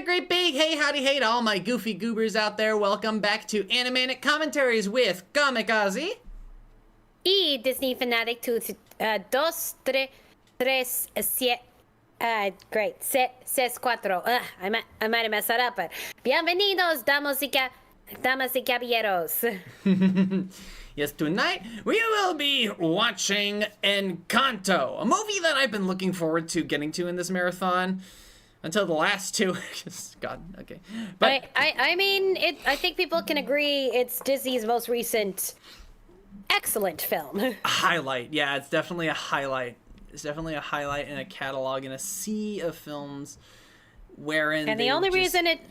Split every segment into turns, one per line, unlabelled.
great big hey howdy hey to all my goofy goobers out there. Welcome back to Animanic Commentaries with C.Auzi+D.Fanatic.
Y Disney Fanatic 2, dos, tres, siete. Great. Ses cuatro. I might have messed that up, but bienvenidos, damas y caballeros.
Yes, tonight we will be watching ENCANTO, a movie that I've been looking forward to getting to in this marathon until the last two. God, okay. But
I mean, I think people can agree it's Disney's most recent excellent film.
A highlight. Yeah, it's definitely a highlight. It's definitely a highlight in a catalog, in a sea of films wherein
and the only reason it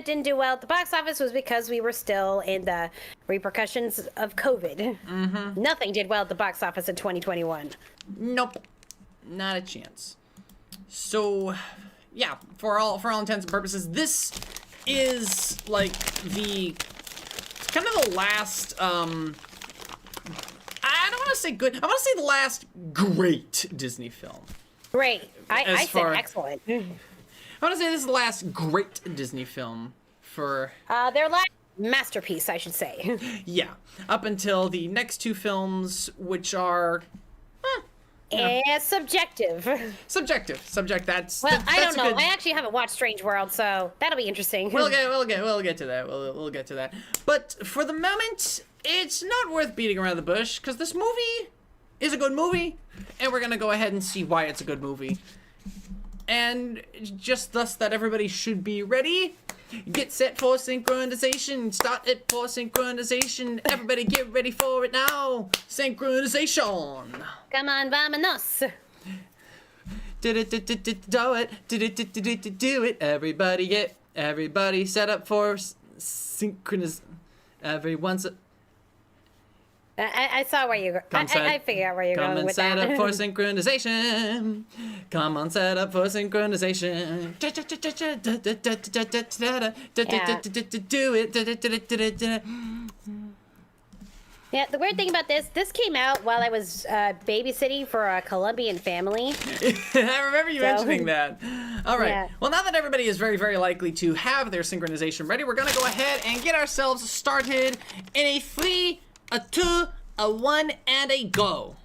didn't do well at the box office was because we were still in the repercussions of COVID.
Mm-hmm.
Nothing did well at the box office in 2021.
Nope, not a chance. So, yeah, for all intents and purposes, this is like kind of the last. I don't want to say good. I want to say the last great Disney film.
Great. I said excellent.
I want to say this is the last great Disney film for...
their last masterpiece, I should say.
Yeah. Up until the next two films, which are...
subjective.
Subjective. That's
I don't know.
Good...
I actually haven't watched Strange World, so that'll be interesting.
We'll get to that. We'll get to that. But for the moment, it's not worth beating around the bush, because this movie is a good movie, and we're going to go ahead and see why it's a good movie. And just thus that everybody should be ready. Get set for synchronization. Start it for synchronization. Everybody get ready for it now. Synchronization.
Come on, vamonos.
Do it. Everybody set up for synchroniz. Everyone's...
I saw where you go. I figured out where you're going with that.
Come on, set up for synchronization. Come on, set up for synchronization. Do it.
Yeah, the weird thing about this came out while I was babysitting for a Colombian family.
I remember you mentioning that. All right.
Yeah.
Well, now that everybody is very, very likely to have their synchronization ready, we're going to go ahead and get ourselves started in a 3, a 2, a 1, and a go.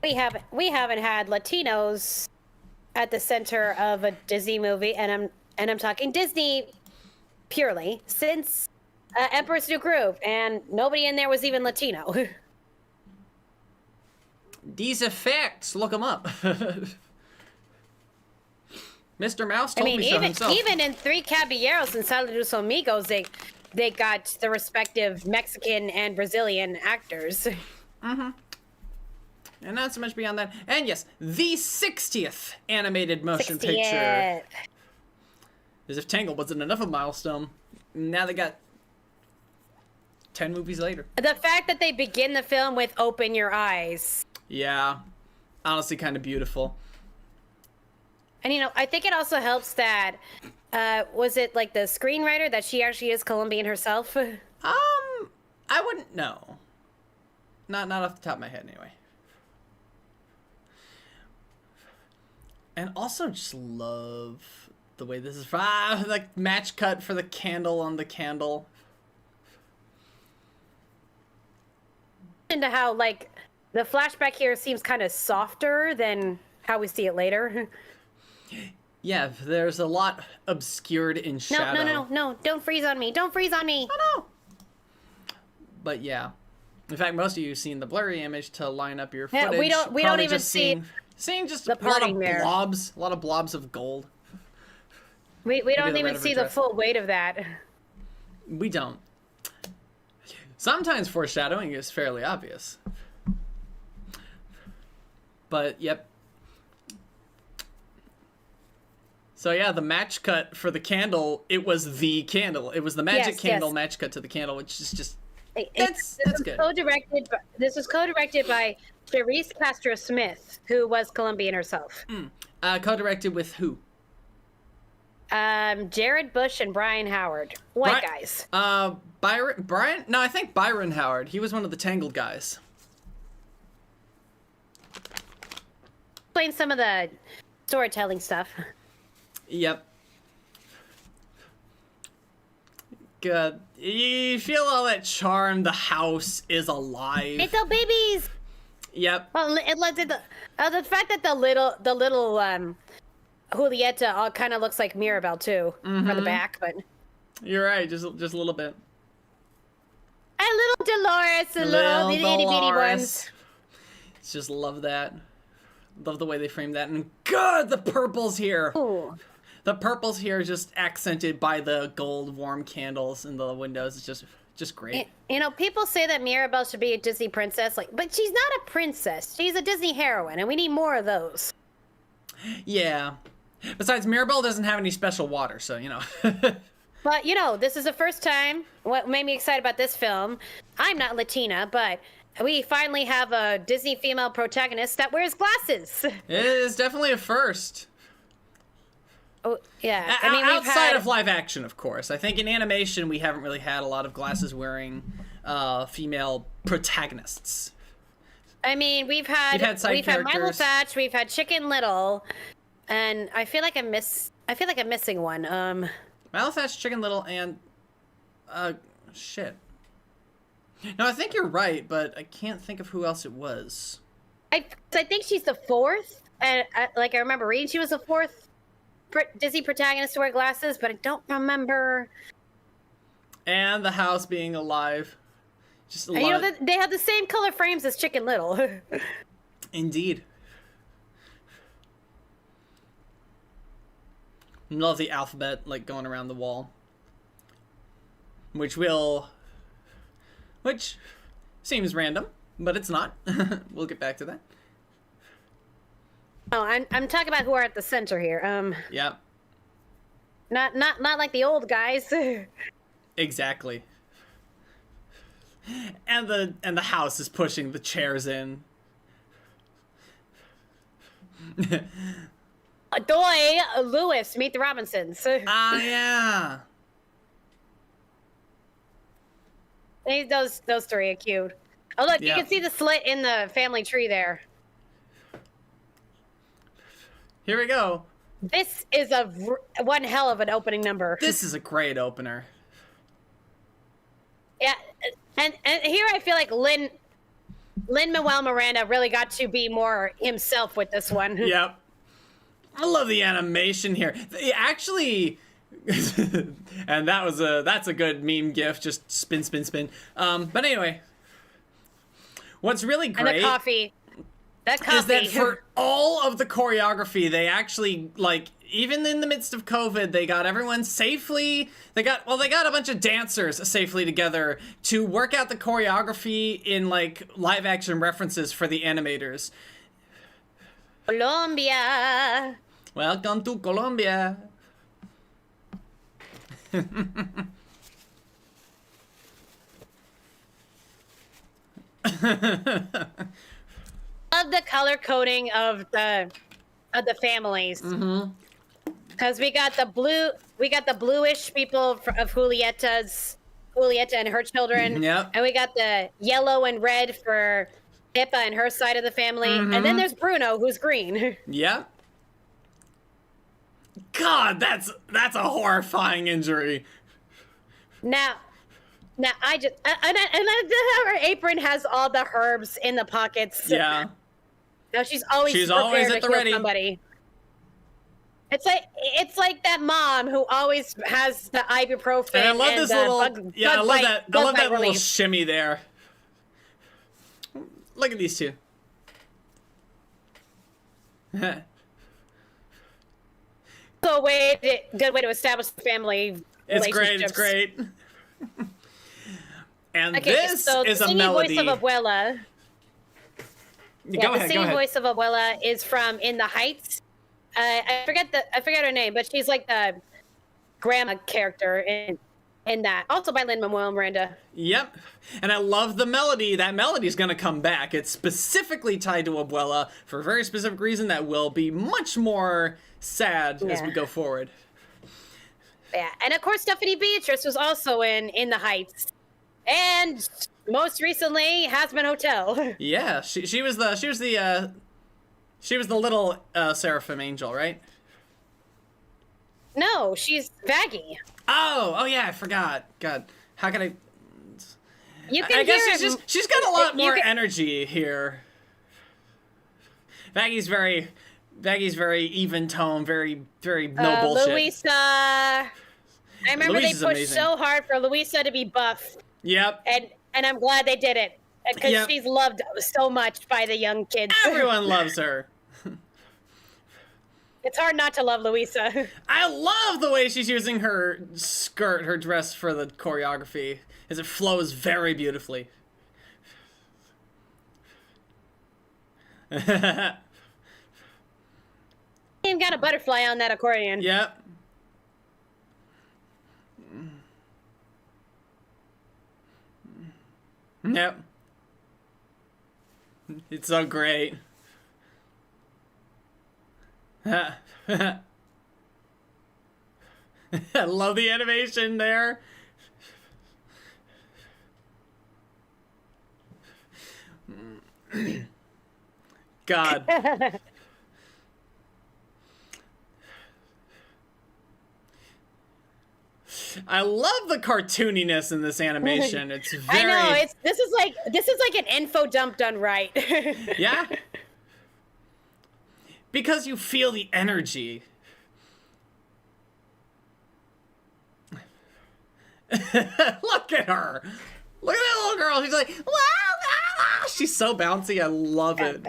We haven't had Latinos at the center of a Disney movie, and I'm talking Disney purely since Emperor's New Groove, and nobody in there was even Latino.
These effects, look them up. Mr. Mouse told me so himself.
Even in Three Caballeros and Saludos Amigos, they got the respective Mexican and Brazilian actors.
Mm-hmm. And not so much beyond that. And yes, the 60th animated motion picture. As if Tangled wasn't enough of a milestone. Now they got 10 movies later.
The fact that they begin the film with "Open Your Eyes."
Yeah, honestly, kind of beautiful.
And I think it also helps that was it like the screenwriter that she actually is Colombian herself?
I wouldn't know. Not off the top of my head, anyway. And also just love the way this is like match cut for the candle on the candle.
Into how like the flashback here seems kind of softer than how we see it later.
Yeah, there's a lot obscured in shadow.
No, don't freeze on me. Don't freeze on me.
Oh no. But yeah. In fact, most of you have seen the blurry image to line up your footage.
Yeah, we don't even see
seeing just
a lot
of blobs of gold.
We don't even see the full weight of that.
We don't. Sometimes foreshadowing is fairly obvious. But yep. So yeah, the match cut for the candle, it was the candle. It was the magic candle match cut to the candle, which is just that's good.
This was co-directed by Charisse Castro-Smith, who was Colombian herself.
Co-directed with who?
Jared Bush and Brian Howard. White guys.
Brian? No, I think Byron Howard. He was one of the Tangled guys.
explains some of the storytelling stuff.
Yep. Good. You feel all that charm. The house is alive.
Little babies.
Yep.
Well, the fact that the little Julieta all kind of looks like Mirabelle too from the back, but
You're right. Just a little bit.
a little Dolores, a little itty bitty ones.
Just love that. Love the way they framed that. And God, the purples here.
Ooh.
The purples here just accented by the gold warm candles in the windows. It's just great.
You know, people say that Mirabelle should be a Disney princess, but she's not a princess. She's a Disney heroine, and we need more of those.
Yeah. Besides, Mirabelle doesn't have any special water, so, you know.
But, you know, this is the first time. What made me excited about this film, I'm not Latina, but we finally have a Disney female protagonist that wears glasses.
It is definitely a first.
Oh, yeah.
I mean, outside of live action, of course. I think in animation, we haven't really had a lot of glasses-wearing female protagonists.
I mean, we've had Milo Thatch, we've had Chicken Little, and I feel like I'm missing one.
Milo Thatch, Chicken Little, and shit. No, I think you're right, but I can't think of who else it was.
I think she's the fourth, and I remember reading she was the fourth Disney protagonist to wear glasses, but I don't remember.
And the house being alive. Just a lot.
You know, they have the same color frames as Chicken Little.
Indeed. Love the alphabet, like, going around the wall. Which seems random, but it's not. We'll get back to that.
Oh, I'm talking about who are at the center here.
Yep.
Not like the old guys.
Exactly. And the house is pushing the chairs in.
Adoy, Lewis, Meet the Robinsons.
Yeah.
Those three are cute. Oh look,
Yep.
You can see the slit in the family tree there.
Here we go.
This is one hell of an opening number.
This is a great opener.
Yeah, and here I feel like Lin-Manuel Miranda really got to be more himself with this one.
Yep. I love the animation here. Actually, and that's a good meme gif. Just spin, spin, spin. But anyway, what's really great
And the coffee.
is that for all of the choreography, they actually, like, even in the midst of COVID, they got everyone safely. They got a bunch of dancers safely together to work out the choreography in, like, live action references for the animators.
Colombia.
Welcome to Colombia.
Love the color coding of the families.
Mm-hmm.
Because we got the bluish people of Julieta and her children.
Yep.
And we got the yellow and red for Pippa and her side of the family.
Mm-hmm.
And then there's Bruno, who's green.
Yep. God, that's a horrifying injury.
Now I just and her apron has all the herbs in the pockets.
Yeah.
Now she's always prepared
at the
to heal
ready.
somebody. It's like that mom who always has the ibuprofen
And I love
and
this
the
little
bug
I love
bite-
that
bug bite
little
relief.
shimmy there. Look at these two.
Good way to establish family
It's
relationships.
great. And
Okay,
this
so
is
the
a
singing
melody.
voice of Abuela.
Go
The
ahead.
singing voice of Abuela is from In the Heights. I forget her name, but she's like the grandma character in that. Also by Lin-Manuel Miranda.
Yep. And I love the melody. That melody's gonna come back. It's specifically tied to Abuela for a very specific reason that will be much more sad as we go forward.
Yeah, and of course Stephanie Beatrice was also in the Heights, and most recently Hazbin Hotel.
Yeah, she was the She was the little seraphim angel, right?
No, she's Vaggie.
Oh yeah, I forgot. God, how can I?
You can
I guess
hear
she's got a lot more
can-
energy here. Vaggie's very even tone, very no bullshit.
Louisa. I remember
Louisa's
they pushed
amazing.
so hard for Louisa to be buff,
Yep.
and I'm glad they did it because
Yep.
she's loved so much by the young kids.
Everyone loves her.
It's hard not to love Louisa.
I love the way she's using her skirt, her dress for the choreography, as it flows very beautifully.
Even got a butterfly on that accordion.
Yep. Yep. It's so great. I love the animation there. God. I love the cartooniness in this animation. It's very
I know this is like an info dump done right.
Yeah. Because you feel the energy. Look at her. Look at that little girl. She's like, wow, wow, wow. She's so bouncy. I love it.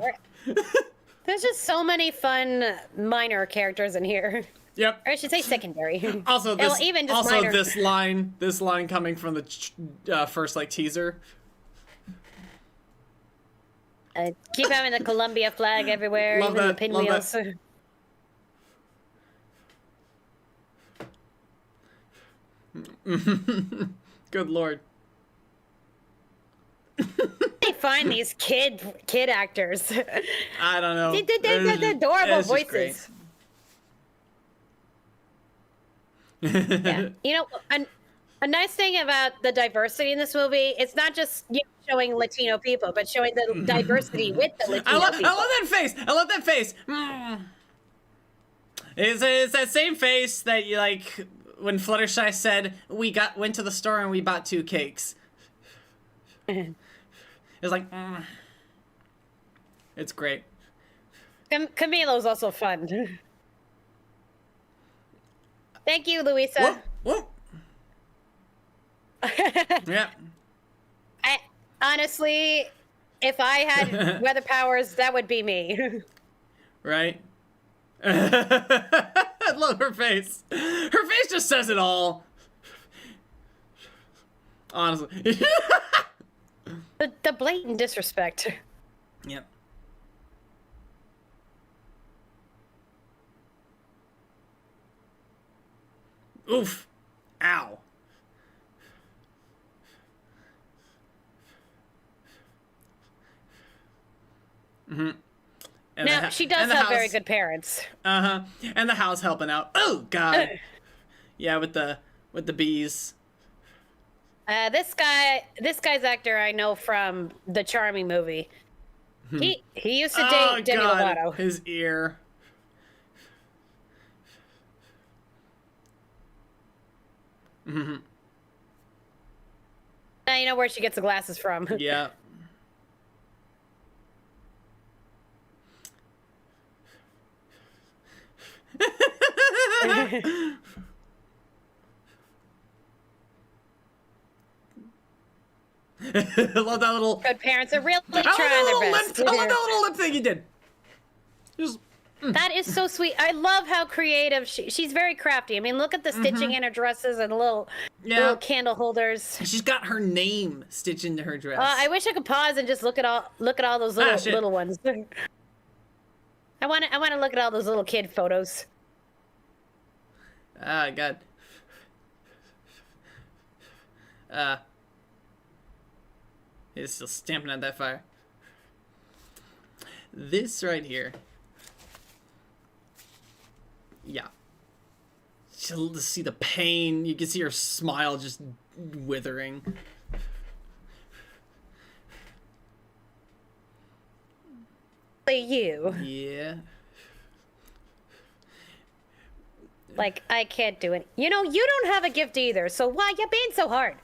There's just so many fun minor characters in here.
Yep.
Or I should say secondary.
Also, this,
even just minor.
this line coming from the first like teaser.
Keep having the Columbia flag everywhere,
Love
even
that,
the
love
pinwheels.
Good lord.
They find these kid actors.
I don't know.
They're adorable
It's just great.
voices. Yeah. You know, a nice thing about the diversity in this movie, it's not just showing Latino people, but showing the diversity with the Latino people.
I love that face. I love that face. It's that same face that you like when Fluttershy said went to the store and we bought 2 cakes. It's like, it's great.
Camilo's also fun. Thank you, Louisa.
Whoop. Yeah.
Honestly, if I had weather powers, that would be me.
Right? I love her face. Her face just says it all. Honestly.
The blatant disrespect.
Yep. Oof. Ow. Mm-hmm.
Now, she does have very good parents.
Uh-huh. And the house helping out. Oh, God. Yeah, with the bees.
This guy's actor I know from the Charming movie. He used to date Demi Lovato.
His ear. Mm-hmm.
Now you know where she gets the glasses from.
Yeah. I love that little.
Good parents are really trying
I
their best.
love that little lip thing you did. Just.
That is so sweet. I love how creative she's very crafty. I mean, look at the stitching in her dresses and the little candle holders.
She's got her name stitched into her dress.
I wish I could pause and just look at all those little ones. I want to look at all those little kid photos.
Ah, God. He's still stamping at that fire. This right here. Yeah. To see the pain, you can see her smile just withering.
for you.
Yeah.
Like, I can't do it. You know, you don't have a gift either, so why you being so hard?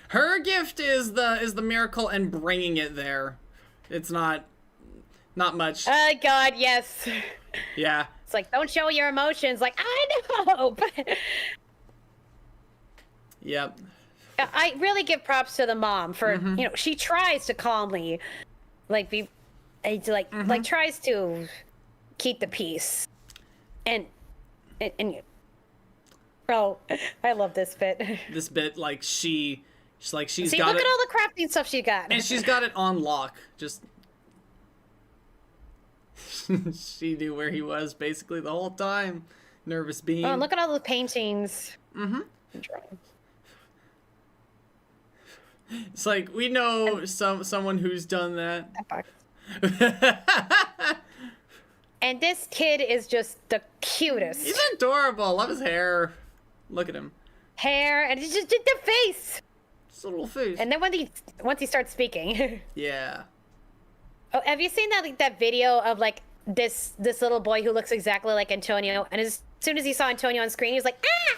Her gift is the miracle and bringing it there. It's not much.
Oh, God, yes.
Yeah.
It's like, don't show your emotions. Like, I know.
Yep.
I really give props to the mom for, you know, she tries to calmly, like, tries to keep the peace. And oh, I love this bit.
This bit, like, she's got
look
it.
at all the crafting stuff she got.
And she's got it on lock. Just she knew where he was basically the whole time. Nervous being.
Oh, look at all the paintings.
It's like we know someone who's done that.
And this kid is just the cutest.
He's adorable. Love his hair. Look at him.
Hair and it's just the face.
Just a little face.
And then once he starts speaking.
Yeah.
Oh, have you seen that video of like this little boy who looks exactly like Antonio? And as soon as he saw Antonio on screen, he was like, ah!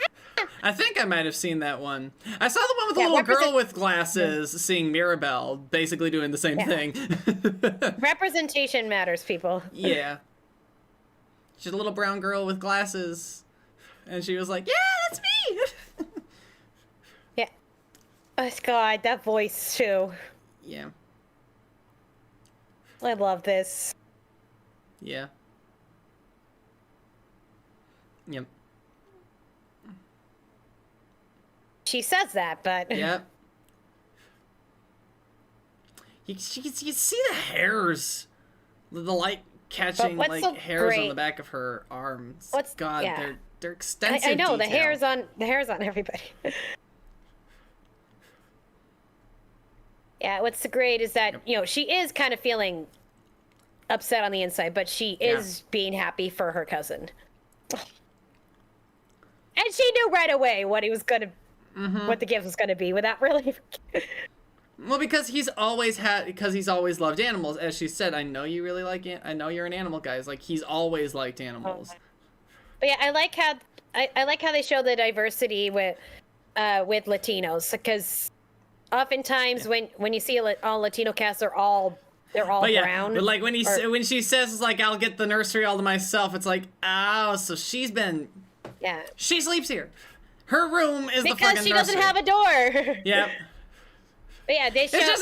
I think I might have seen that one. I saw the one with the little girl with glasses seeing Mirabelle, basically doing the same thing.
Representation matters, people.
Yeah. She's a little brown girl with glasses. And she was like, yeah, that's me!
Yeah. Oh, God, that voice, too.
Yeah.
I love this.
Yeah. Yep.
She says that, but...
Yep. You see the hairs. The light catching, like, hairs on the back of her arms. God, they're extensive
I know,
detail.
the hair's on everybody. Yeah, what's great is that, you know, she is kind of feeling upset on the inside, but she is being happy for her cousin. And she knew right away what he was going to, what the gift was going to be without really...
Well, because he's always loved animals. As she said, I know you really like it. I know you're an animal guy. It's like, he's always liked animals.
But yeah, I like how they show the diversity with Latinos, because oftentimes when you see all Latino cast, they're all brown.
But like when she says, it's like, I'll get the nursery all to myself, it's like, oh, so she sleeps here. Her room is the fucking nursery.
Because she doesn't have a door.
Yep.
But yeah, they show how...
It's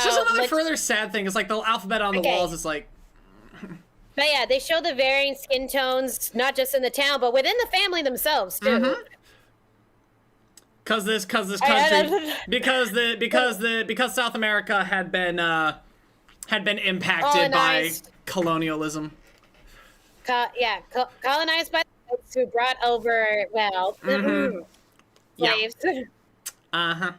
just another further sad thing. It's like the alphabet on the walls. It's like...
But yeah, they show the varying skin tones, not just in the town, but within the family themselves, too.
Because this country... because South America had been impacted by colonialism.
Colonized by the whites who brought over, slaves.
Uh-huh.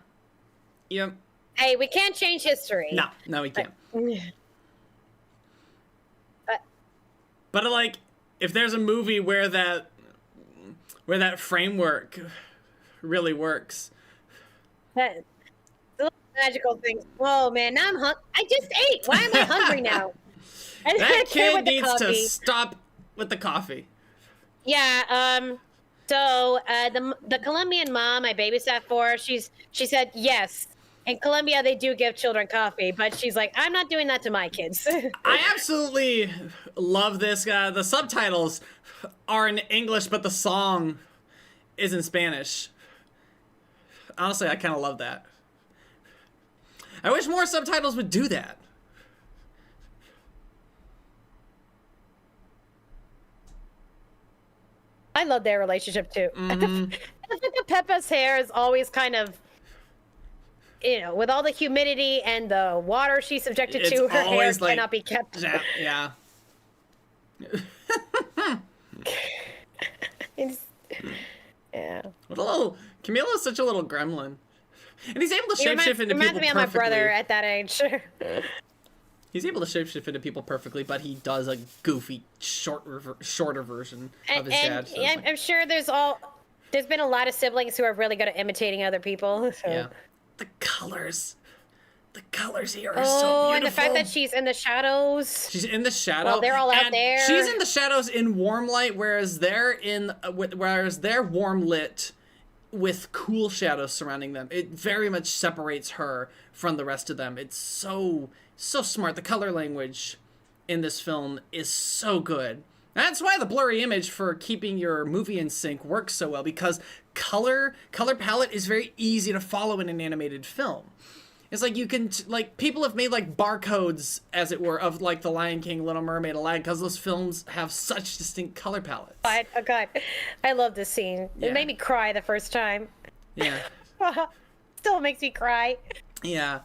Yep.
Hey, we can't change history.
No, we can't. But like, if there's a movie where that framework really works.
The little magical things. Whoa, man, now I just ate. Why am I hungry now?
That kid needs to stop with the coffee.
Yeah. So the Colombian mom I babysat for, she said yes. In Colombia, they do give children coffee, but she's like, I'm not doing that to my kids.
I absolutely love this. The subtitles are in English, but the song is in Spanish. Honestly, I kind of love that. I wish more subtitles would do that.
I love their relationship, too. The Peppa's hair is always kind of... You know, with all the humidity and the water she's subjected to, her hair cannot be kept.
Yeah.
Yeah.
What a little... Camilo's such a little gremlin. And he's able to shapeshift into people perfectly.
Reminds me of my brother at that age.
He's able to shapeshift into people perfectly, but he does a goofy, shorter version of his dad. So
I'm sure there's been a lot of siblings who are really good at imitating other people. So.
Yeah. The colors. The colors here are so
Oh,
beautiful.
and the fact that she's in the shadows.
She's in the shadow.
Well, they're all out
and
there.
She's in the shadows in warm light, whereas they're warm lit with cool shadows surrounding them. It very much separates her from the rest of them. It's so smart. The color language in this film is so good. That's why the blurry image for keeping your movie in sync works so well, because color palette is very easy to follow in an animated film. It's like you can, like, people have made, like, barcodes, as it were, of, like, The Lion King, Little Mermaid, Aladdin, because those films have such distinct color palettes.
Oh, God. I love this scene.
Yeah.
It made me cry the first time.
Yeah.
Still makes me cry.
Yeah.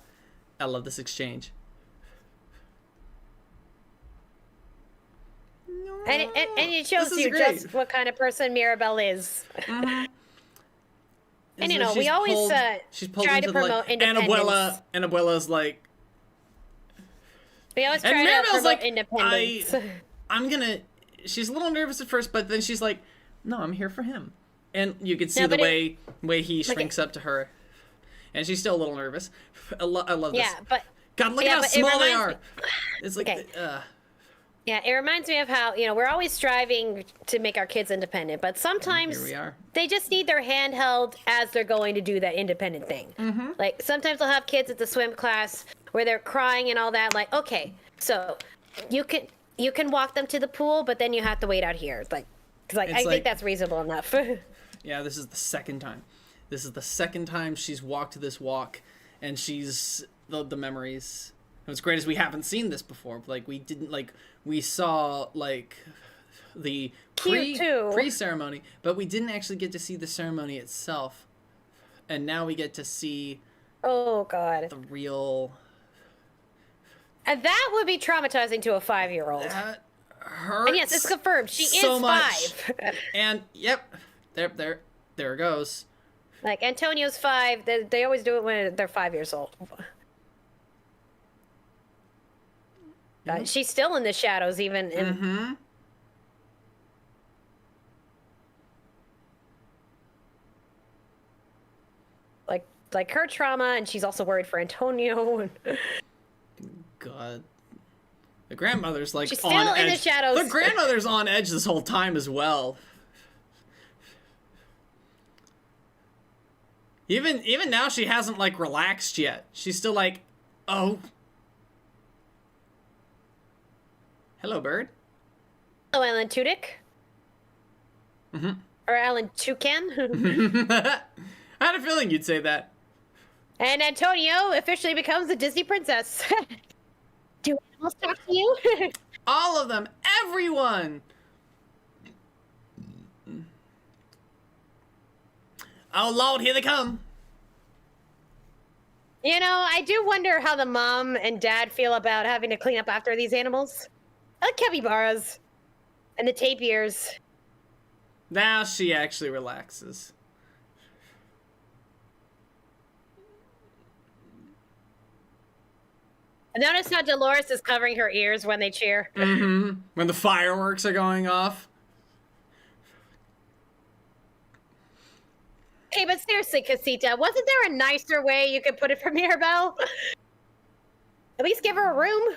I love this exchange.
And it shows you just what kind of person Mirabelle is.
Mm-hmm.
And, you know, we always try to promote independence.
Annabuella's like...
We always try to promote
like,
independence.
I'm gonna... She's a little nervous at first, but then she's like, no, I'm here for him. And you can see the way he shrinks up to her. And she's still a little nervous. I love this.
Yeah, but...
God, look at how small they are. It's like...
Okay. Yeah, it reminds me of how, you know, we're always striving to make our kids independent, but sometimes
here we are.
They just need their hand held as they're going to do that independent thing. Mm-hmm. Like, sometimes I'll have kids at the swim class where they're crying and all that. Like, okay, so you can walk them to the pool, but then you have to wait out here. I think that's reasonable enough.
Yeah, this is the second time. This is the second time she's walked this walk, and she's the memories. What's great is we haven't seen this before. Like, we saw, like, the pre-ceremony, but we didn't actually get to see the ceremony itself. And now we get to see...
Oh, God.
The real...
And that would be traumatizing to a 5-year-old.
That hurts.
And yes, it's confirmed. She
so
is
much.
5.
And, yep. There it goes.
Like, Antonio's 5. They always do it when they're 5 years old. She's still in the shadows, even.
Mm-hmm.
Like her trauma, and she's also worried for Antonio.
God. The grandmother's, like,
she's
on
still
edge.
In the shadows.
The grandmother's on edge this whole time as well. Even now, she hasn't, like, relaxed yet. She's still like, oh... Hello, bird.
Hello, Alan Tudyk.
Mm-hmm.
Or Alan Toucan.
I had a feeling you'd say that.
And Antonio officially becomes a Disney princess. Do animals talk to you?
All of them. Everyone. Oh, Lord, here they come.
You know, I do wonder how the mom and dad feel about having to clean up after these animals. I like capybaras. And the tapirs.
Now she actually relaxes.
Notice how Dolores is covering her ears when they cheer.
Mm-hmm. When the fireworks are going off.
Okay, but seriously, Casita, wasn't there a nicer way you could put it for Mirabelle? At least give her a room.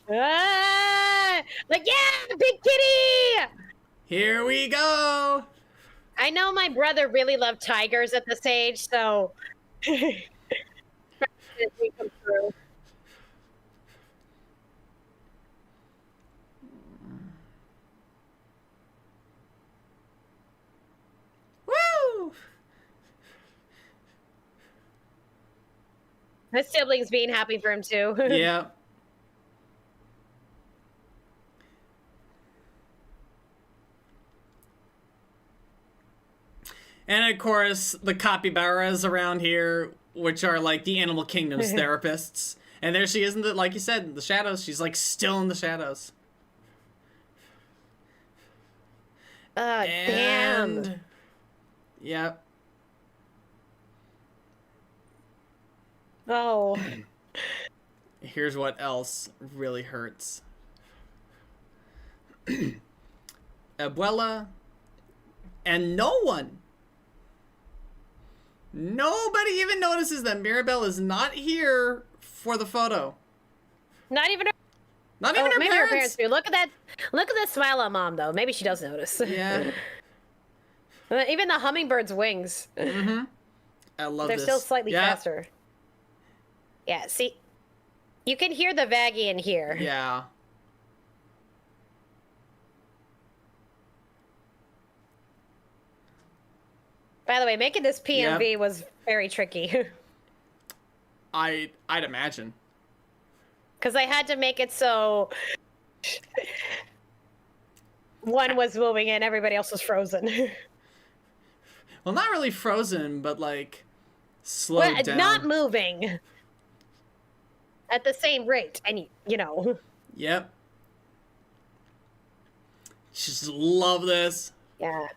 Like, yeah, big kitty!
Here we go.
I know my brother really loved tigers at this age, so...
Woo!
His siblings being happy for him, too.
Yeah. And of course, the capybaras around here, which are like the animal kingdom's therapists. And there she is, like you said, in the shadows. She's like still in the shadows.
Damn.
Yep.
Oh.
Here's what else really hurts. Abuela and no one Nobody even notices that Mirabelle is not here for the photo.
Not even her.
Not even her
maybe
parents.
her parents do. Look at that. Look at that smile on mom, though. Maybe she does notice.
Yeah.
Even the hummingbird's wings.
Mm-hmm. I love
They're
this.
still slightly faster. Yeah, see? You can hear the Vaggie in here.
Yeah.
By the way, making this PMV was very tricky.
I'd imagine.
Because I had to make it so one was moving and everybody else was frozen.
Well, not really frozen, but like slowed down.
Not moving at the same rate. And, you know.
Yep. Just love this.
Yeah.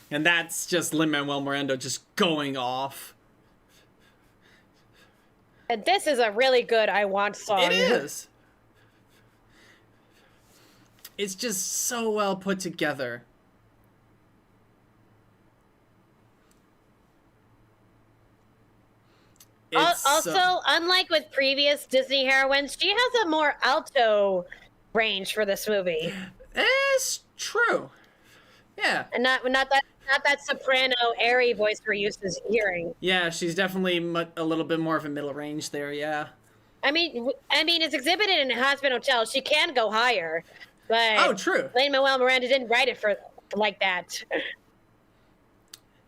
And that's just Lin-Manuel Miranda just going off.
And this is a really good I Want song.
It is. It's just so well put together.
Also, unlike with previous Disney heroines, she has a more alto range for this movie.
It's true. Yeah.
And not that soprano airy voice we're used to hearing.
Yeah, she's definitely a little bit more of a middle range there. Yeah.
I mean, it's exhibited in Hospital Hotel. She can go higher, but
true.
Lin-Manuel Miranda didn't write it for like that.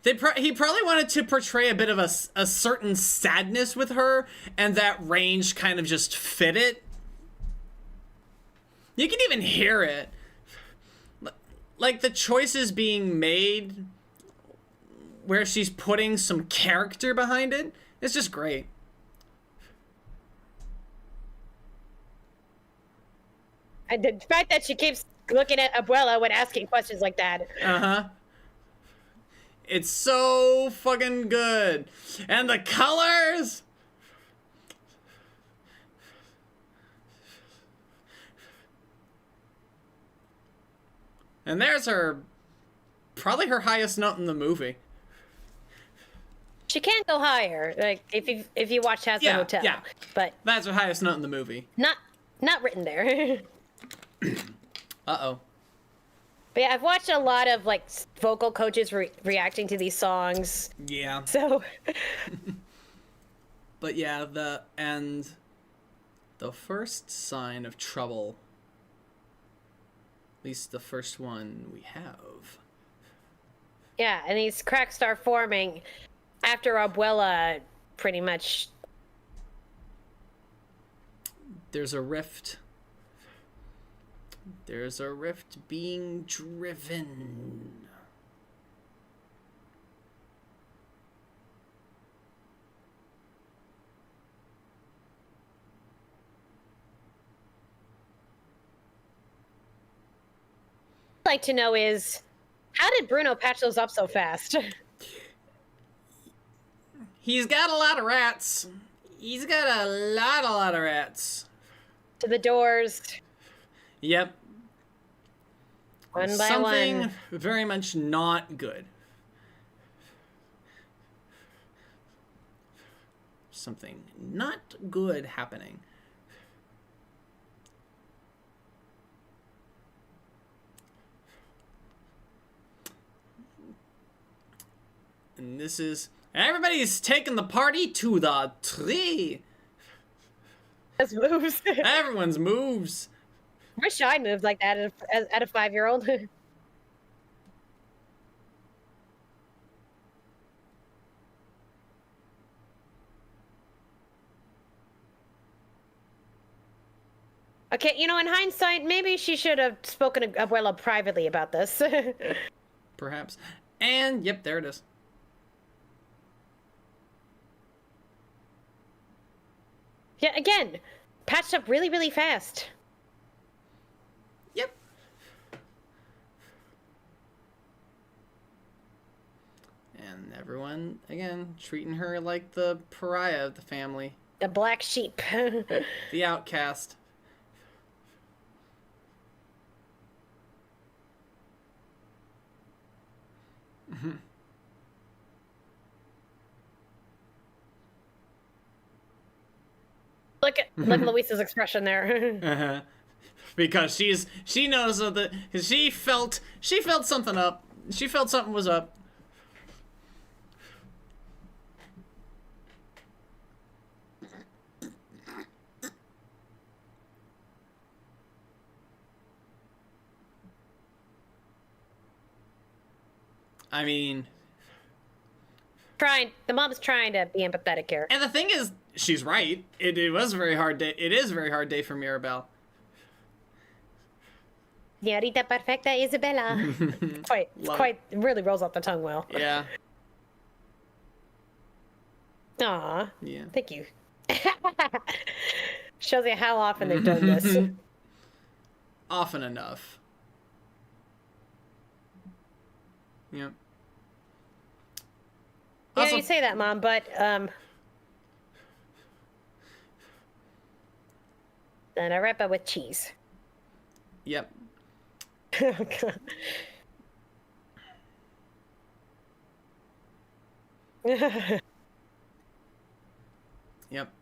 He probably wanted to portray a bit of a certain sadness with her, and that range kind of just fit it. You can even hear it. Like the choices being made where she's putting some character behind it. It's just great.
And the fact that she keeps looking at Abuela when asking questions like that.
Uh-huh. It's so fucking good. And the colors! And there's probably her highest note in the movie.
She can go higher, like if you watch House Hotel.
Yeah,
but
that's her highest note in the movie.
Not written there.
Uh-oh.
But yeah, I've watched a lot of like vocal coaches reacting to these songs.
Yeah.
So.
But yeah, the first sign of trouble. At least the first one we have.
Yeah, and these cracks start forming after Abuela pretty much.
There's a rift. There's a rift being driven.
I'd like to know is, how did Bruno patch those up so fast?
He's got a lot of rats. He's got a lot of rats.
To the doors.
Yep.
One by
Something
one.
very much not good. Something not good happening. And this is... Everybody's taking the party to the tree.
That's moves.
Everyone's moves.
I wish I moved like that at a 5-year-old. Okay, in hindsight, maybe she should have spoken to Abuela privately about this.
Perhaps. And, yep, there it is.
Yeah, again, patched up really, really fast.
Yep. And everyone, again, treating her like the pariah of the family.
The black sheep.
The outcast.
Look at Luisa's expression there.
Uh-huh. Because she knows that she felt something up. She felt something was up. I mean,
The mom's trying to be empathetic here.
and the thing is, she's right. It was a very hard day. It is a very hard day for Mirabelle.
Señorita perfecta Isabella. It really rolls off the tongue well.
Yeah.
Aw.
Yeah.
Thank you. Shows you how often they've done this.
Often enough. Yep.
Yeah,
Also,
you say that, Mom, but then I wrap it with cheese.
Yep.
Oh, God.
Yep.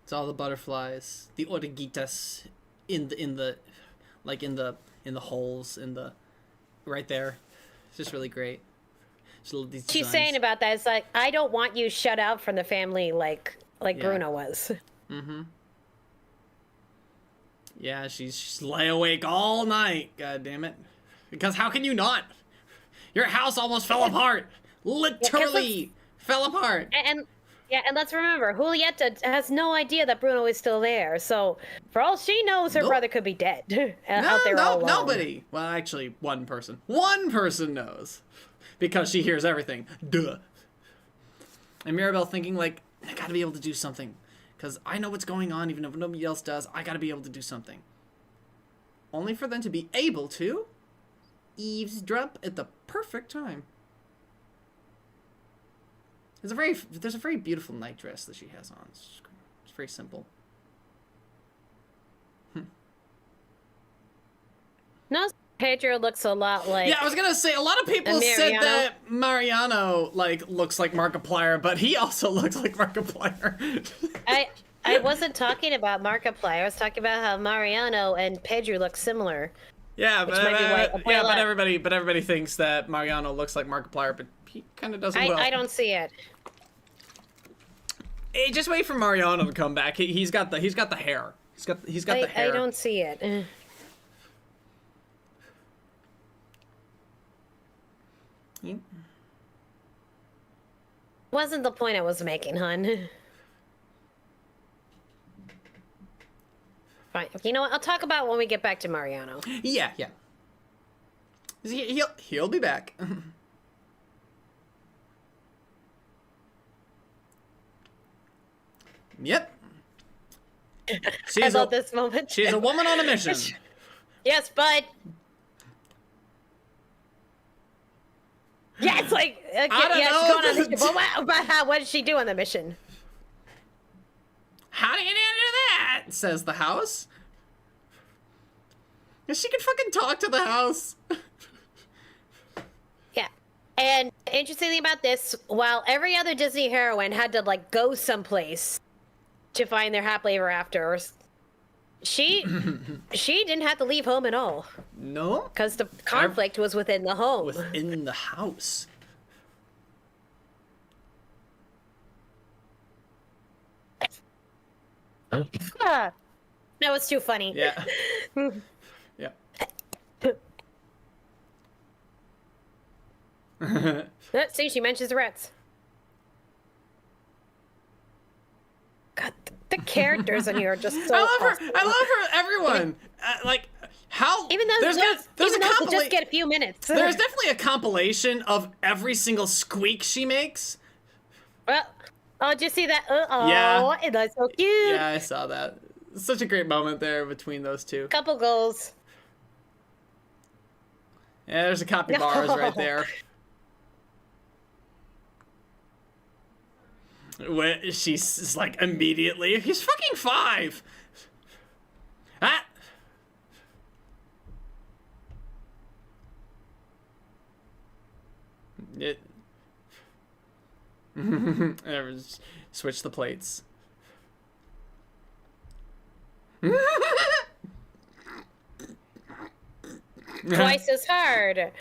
It's all the butterflies, the oruguitas in the holes right there. It's just really great. Just love these
She's
designs.
saying about that, it's like, I don't want you shut out from the family like
Yeah.
Bruno was.
Mm-hmm. Yeah, she's lay awake all night. God damn it! Because how can you not? Your house almost fell apart. Literally fell apart.
And let's remember, Julieta has no idea that Bruno is still there. So for all she knows, her
Nope.
brother could be dead out there all alone.
Nobody. Well, actually, one person. One person knows, because she hears everything. Duh. And Mirabelle thinking like, I gotta be able to do something, because I know what's going on, even if nobody else does. I gotta be able to do something. Only for them to be able to eavesdrop at the perfect time. There's a very beautiful night dress that she has on. It's very simple.
No, Pedro looks a lot like.
Yeah, I was gonna say, a lot of people said that Mariano looks like Markiplier, but he also looks like Markiplier.
I wasn't talking about Markiplier. I was talking about how Mariano and Pedro look similar.
Yeah,
Which might be why
but everybody thinks that Mariano looks like Markiplier, but he kind of doesn't.
I don't see it.
Hey, just wait for Mariano to come back. He's got the hair. He's got the hair.
I don't see it.
Yep.
Wasn't the point I was making, hun. Fine. You know what? I'll talk about it when we get back to Mariano.
Yeah. He'll be back. Yep.
I love this moment.
She's a woman on a mission.
Yes, but. Yeah, it's like
I don't
she's
know.
going on the mission. But what did she do on the mission?
How do you do that? Says the house. She can fucking talk to the house.
Yeah. And interestingly about this, while every other Disney heroine had to go someplace to find their happily ever after, she didn't have to leave home at all.
No.
Because the conflict was within the home.
Within the house.
That was too funny.
Yeah. Yeah.
See, she mentions the rats. God, the characters in here are just so
I love
awesome.
her. I love her. Everyone. How?
Even though
there's
they'll just get a few minutes.
There's definitely a compilation of every single squeak she makes.
Well, oh, did you see that?
Yeah.
That's so cute.
Yeah, I saw that. Such a great moment there between those two.
Couple goals.
Yeah, there's a capybaras right there. When she's like immediately, he's fucking 5. Ah. It. Switch the plates.
Twice as hard.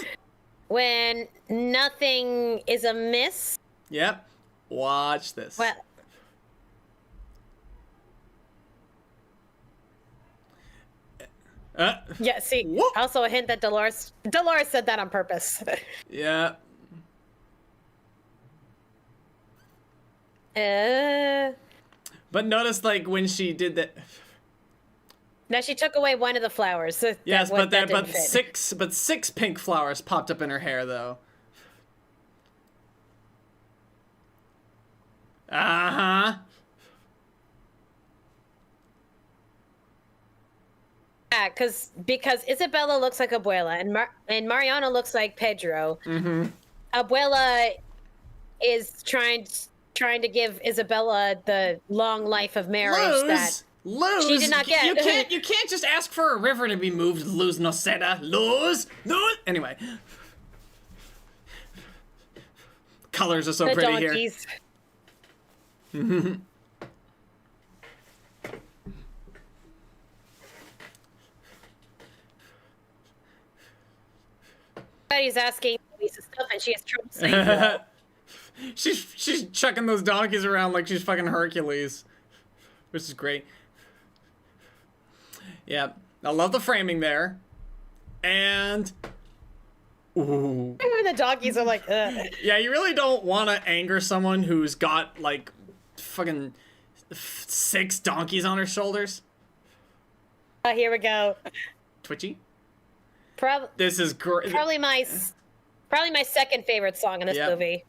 When nothing is amiss.
Yep. Watch this.
Well. Yeah, see,
Whoop.
also a hint that Dolores said that on purpose.
Yeah. But notice, like, when she did that.
Now she took away one of the flowers.
Yes,
that didn't
but
fit.
six pink flowers popped up in her hair, though. Uh-huh.
Yeah, because Isabella looks like Abuela, and Mariana looks like Pedro.
Mm-hmm.
Abuela is trying to give Isabella the long life of marriage
Lose.
she did not get.
You can't just ask for a river to be moved. Lose no seda. Lose. Anyway. Colors are so
the
pretty
donkeys.
here.
Everybody's asking Luisa stuff, and she has trouble saying no.
She's chucking those donkeys around like she's fucking Hercules, which is great. Yeah, I love the framing there, and ooh,
The donkeys are like, ugh.
yeah, you really don't want to anger someone who's got like fucking 6 donkeys on her shoulders.
Here we go.
Twitchy.
This
is great.
Probably my second favorite song in this movie.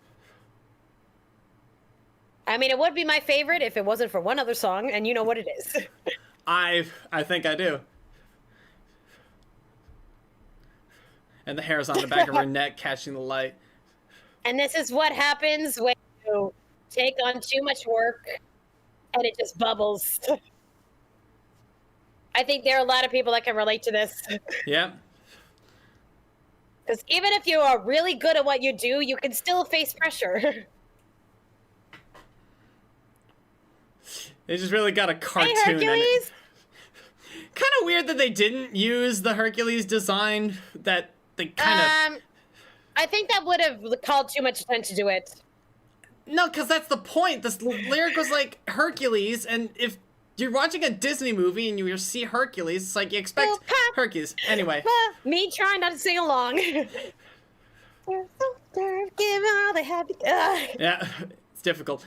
I mean, it would be my favorite if it wasn't for one other song, and you know what it is.
I think I do. And the hair's on the back of her neck catching the light.
And this is what happens when you take on too much work and it just bubbles. I think there are a lot of people that can relate to this.
Yep.
Because even if you are really good at what you do, you can still face pressure.
They just really got a cartoon
Hey,
in it.
Hercules!
Kind of weird that they didn't use the Hercules design that they kind of...
I think that would have called too much attention to it.
No, because that's the point. This lyric was like Hercules, and if you're watching a Disney movie and you see Hercules, it's like you expect Hercules. Anyway.
Me trying not to sing along. Give all the happy...
Yeah, it's difficult.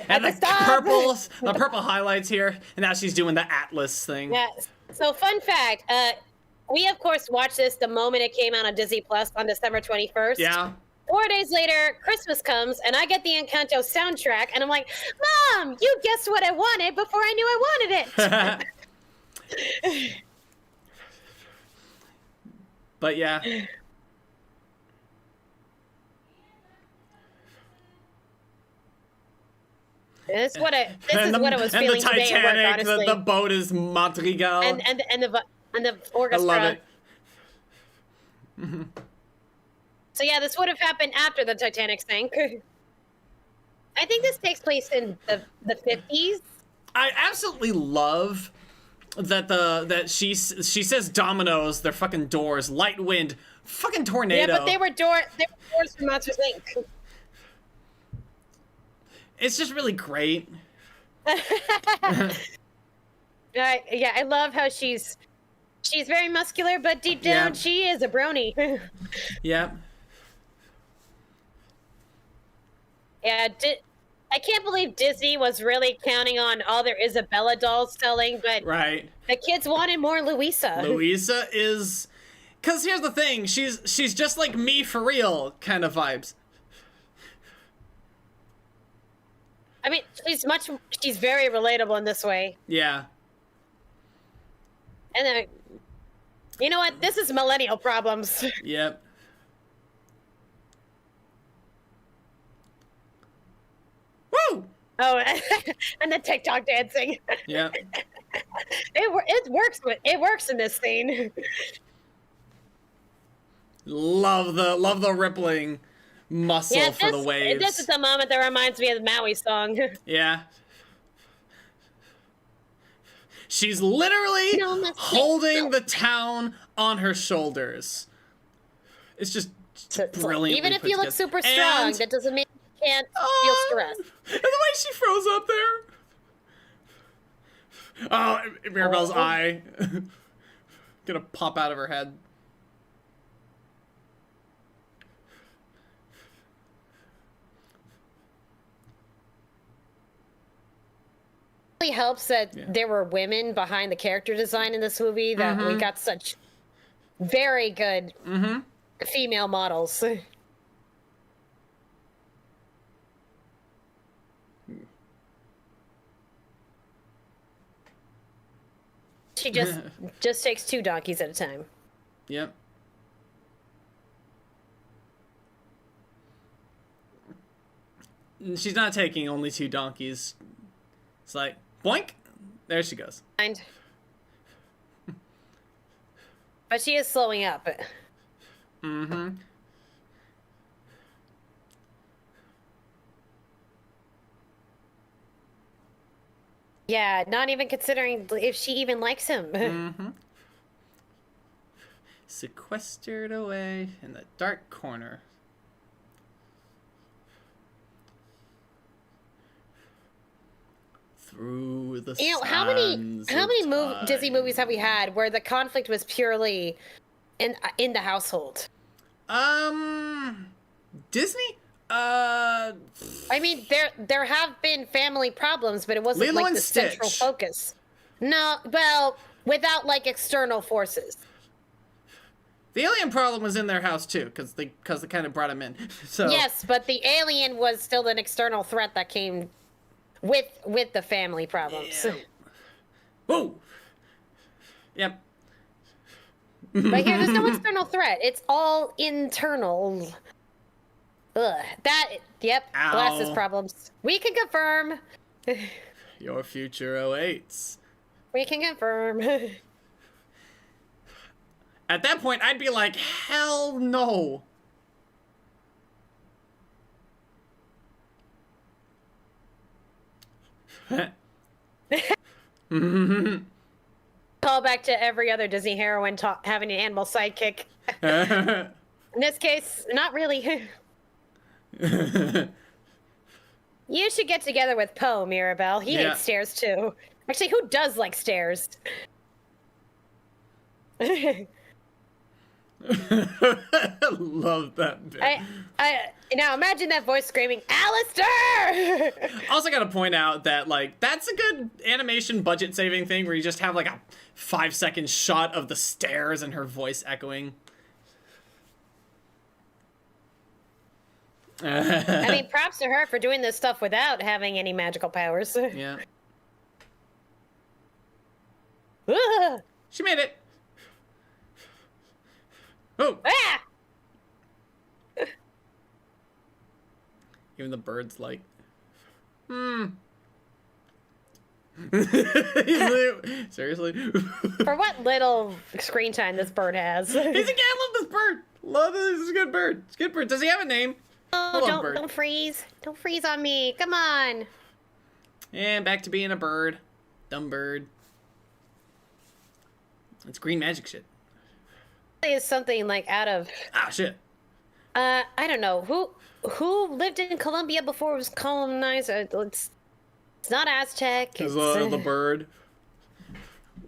And
the purple highlights here, and now she's doing the Atlas thing.
Yes. So fun fact, we of course watched this the moment it came out on Disney Plus on December 21st.
Yeah.
4 days later, Christmas comes, and I get the Encanto soundtrack, and I'm like, Mom, you guessed what I wanted before I knew I wanted it.
But yeah.
This is what I was feeling today at work, honestly.
The boat is Madrigal.
And the orchestra.
I love it.
So yeah, this would have happened after the Titanic sank. I think this takes place in the 50s.
I absolutely love that she says dominoes, they're fucking doors, light wind, fucking tornado.
Yeah, but they were doors for Monsters Inc.
It's just really great.
Yeah, I love how she's very muscular, but deep down she is a brony.
Yeah.
Yeah, I can't believe Disney was really counting on all their Isabella dolls selling, but
right.
The kids wanted more Luisa.
Luisa is, because here's the thing, she's just like me for real kind of vibes.
I mean, she's very relatable in this way.
Yeah.
And then, you know what? This is millennial problems.
Yep. Woo!
Oh, and the TikTok dancing.
Yeah.
It works in this scene.
Love the rippling muscle for the waves.
This is a moment that reminds me of the Maui song.
Yeah. She's literally holding the town on her shoulders. It's just brilliant.
Even if you look super strong, that doesn't mean you can't feel stress.
And the way she froze up there. Oh, Mirabelle's eye. Gonna pop out of her head.
It really helps that there were women behind the character design in this movie, that we got such very good female models. She just takes 2 donkeys at a time.
Yep. She's not taking only 2 donkeys. It's like, boink! There she goes.
But she is slowing up.
Mm-hmm.
Yeah, not even considering if she even likes him.
Mm-hmm. Sequestered away in the dark corner. Through the
how many Disney movies have we had where the conflict was purely in the household?
Disney?
I mean, there have been family problems, but it wasn't
Lilo
like
and
the
Stitch.
central focus. No, well, without like external forces.
The alien problem was in their house too, because they kind of brought him in. So
Yes, but the alien was still an external threat that came with the family problems.
Yeah. Whoa. Yep.
But here, there's no external threat. It's all internal. Ugh. Yep.
Ow.
Glasses problems. We can confirm.
Your future awaits.
We can confirm.
At that point, I'd be like, hell no.
Call back to every other Disney heroine having an animal sidekick. In this case, not really. You should get together with Poe, Mirabelle. He hates stairs too. Actually, who does like stairs?
Love that bit.
Now imagine that voice screaming, Alistair!
Also gotta point out that, like, that's a good animation budget saving thing where you just have, like, a 5-second shot of the stairs and her voice echoing.
I mean, props to her for doing this stuff without having any magical powers.
Yeah.
Ugh.
She made it. Oh!
Ah!
Even the bird's like, seriously?
For what little screen time this bird has.
He's a cat. Love this bird. Love this. This is a good bird. It's a good bird. Does he have a name?
Oh, don't freeze. Don't freeze on me. Come on.
And back to being a bird. Dumb bird. It's green magic shit.
Is something like out of
Shit.
I don't know who lived in Colombia before it was colonized. It's not Aztec.
It's the bird.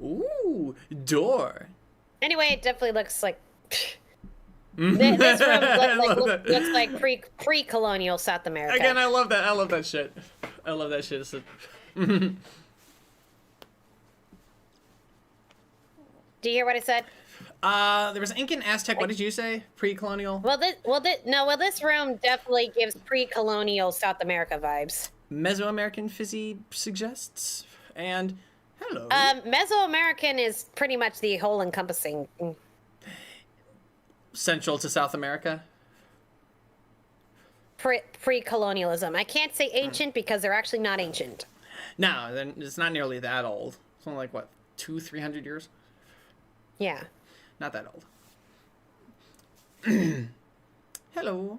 Ooh, door.
Anyway, it definitely looks like this room looks like pre-colonial South America.
Again, I love that. I love that shit. I love that shit.
Do you hear what I said?
There was Incan, Aztec. What did you say? Pre-colonial.
This room definitely gives pre-colonial South America vibes.
Mesoamerican fizzy suggests. And hello.
Mesoamerican is pretty much the whole encompassing.
Central to South America.
Pre-colonialism. I can't say ancient because they're actually not ancient.
No, then it's not nearly that old. It's only like what, 200-300 years?
Yeah.
Not that old. Hello.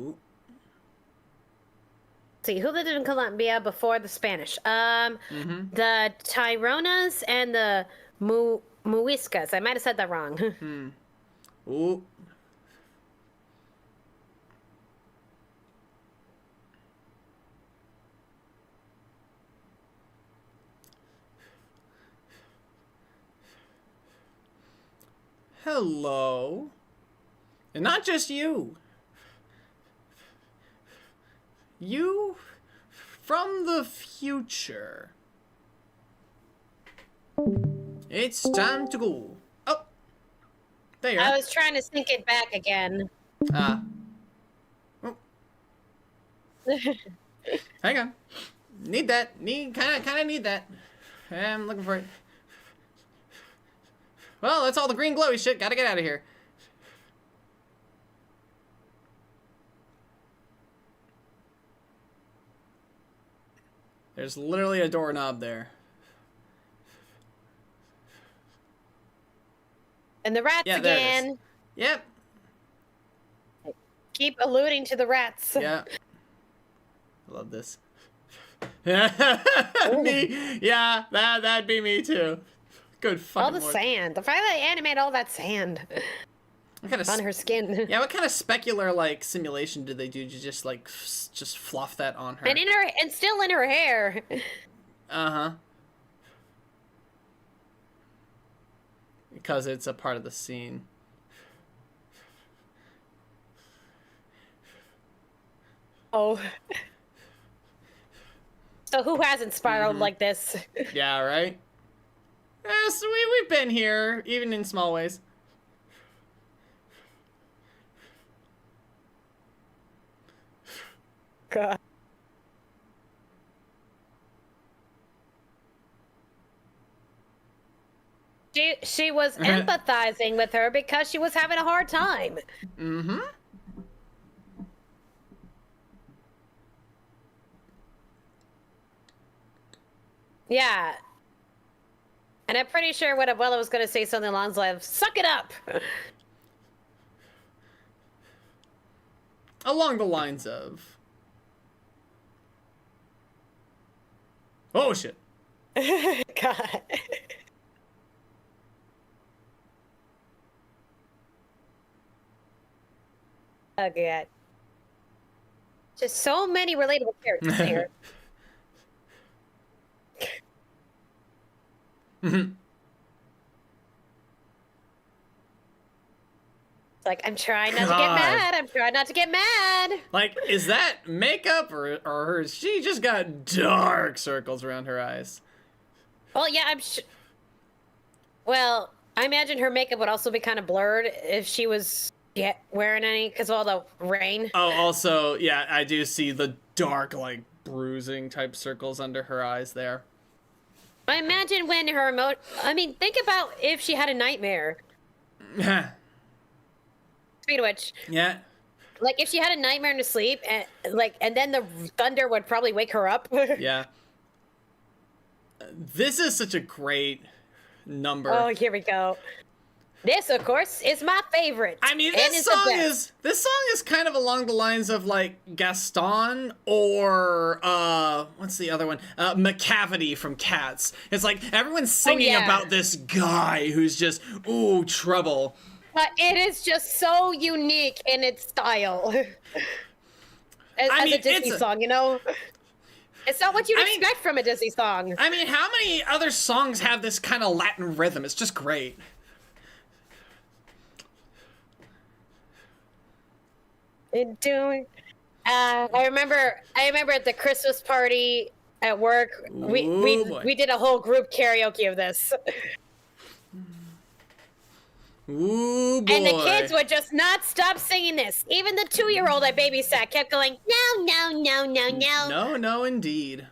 Ooh.
See, who lived in Colombia before the Spanish? The Tyronas and the Muiscas. I might have said that wrong.
Ooh. Hello. And not just you. You from the future. It's time to go. Oh. There you are.
I was trying to sync it back again.
Oh. Hang on. Need that. Kind of need that. I'm looking for it. Well, that's all the green glowy shit. Gotta get out of here. There's literally a doorknob there.
And the rats again.
Yep.
Keep alluding to the rats.
Yeah. I love this. Me. Yeah, that'd be me too. Good fucking
All the
Lord.
sand. The fact that they animate all that sand
What kind of
on her skin.
Yeah, what kind of specular like simulation did they do to just like just fluff that on her?
And still in her hair.
Uh-huh. Because it's a part of the scene.
Oh. So who hasn't spiraled like this?
Yeah, right? So we've been here, even in small ways.
God. She was empathizing with her because she was having a hard time.
Mm-hmm.
Yeah. And I'm pretty sure what Abuela was going to say something along the lines of, suck it up!
Along the lines of... Oh, shit.
God. Oh, God. Just so many relatable characters here. It's like, I'm trying not to get mad. I'm trying not to get mad.
Like, is that makeup or she just got dark circles around her eyes?
Well, yeah, well, I imagine her makeup would also be kind of blurred if she was wearing any, because of all the rain.
Oh, also, yeah, I do see the dark, like, bruising type circles under her eyes there.
I imagine when her think about if she had a nightmare. Speaking of which,
Yeah.
like if she had a nightmare in her sleep, and then the thunder would probably wake her up.
Yeah. This is such a great number.
Oh, here we go. This, of course, is my favorite.
I mean, this song is kind of along the lines of like Gaston or what's the other one? McCavity from Cats. It's like everyone's singing about this guy who's just trouble.
But it is just so unique in its style. as a Disney song, you know? It's not what you'd expect from a Disney song.
I mean, how many other songs have this kind of Latin rhythm? It's just great.
I remember at the Christmas party at work, we did a whole group karaoke of this.
Ooh, boy.
And the kids would just not stop singing this. Even the 2-year-old I babysat kept going, no, no, no, no, no.
No, no, indeed.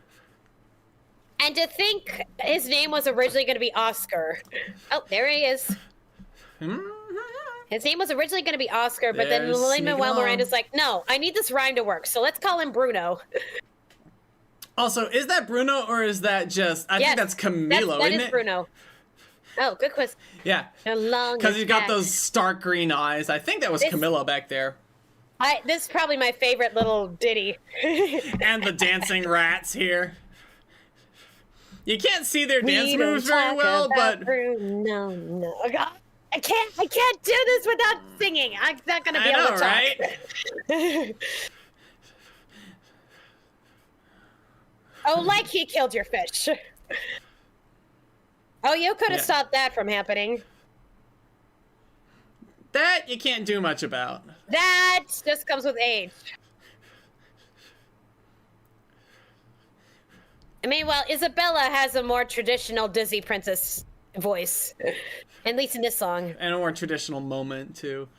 And to think his name was originally going to be Oscar. Oh, there he is. His name was originally going to be Oscar, but then Lin-Manuel Miranda's like, no, I need this rhyme to work, so let's call him Bruno.
Also, is that Bruno or is that just... I think that's Camilo,
that
isn't
is
it?
Bruno. Oh, good quiz.
Yeah. Because he's got those stark green eyes. I think that was Camilo back there.
This is probably my favorite little ditty.
And the dancing rats here. You can't see their dance
We don't
moves very
talk
well,
about
but
Bruno, no. Oh, God. I can't do this without singing. I'm not gonna be
I
able
know,
to talk.
right?
Oh, like he killed your fish. Oh, you could have
Yeah.
stopped that from happening.
That you can't do much about.
That just comes with age. I mean, well, Isabella has a more traditional Disney princess voice, at least in this song.
And a more traditional moment, too.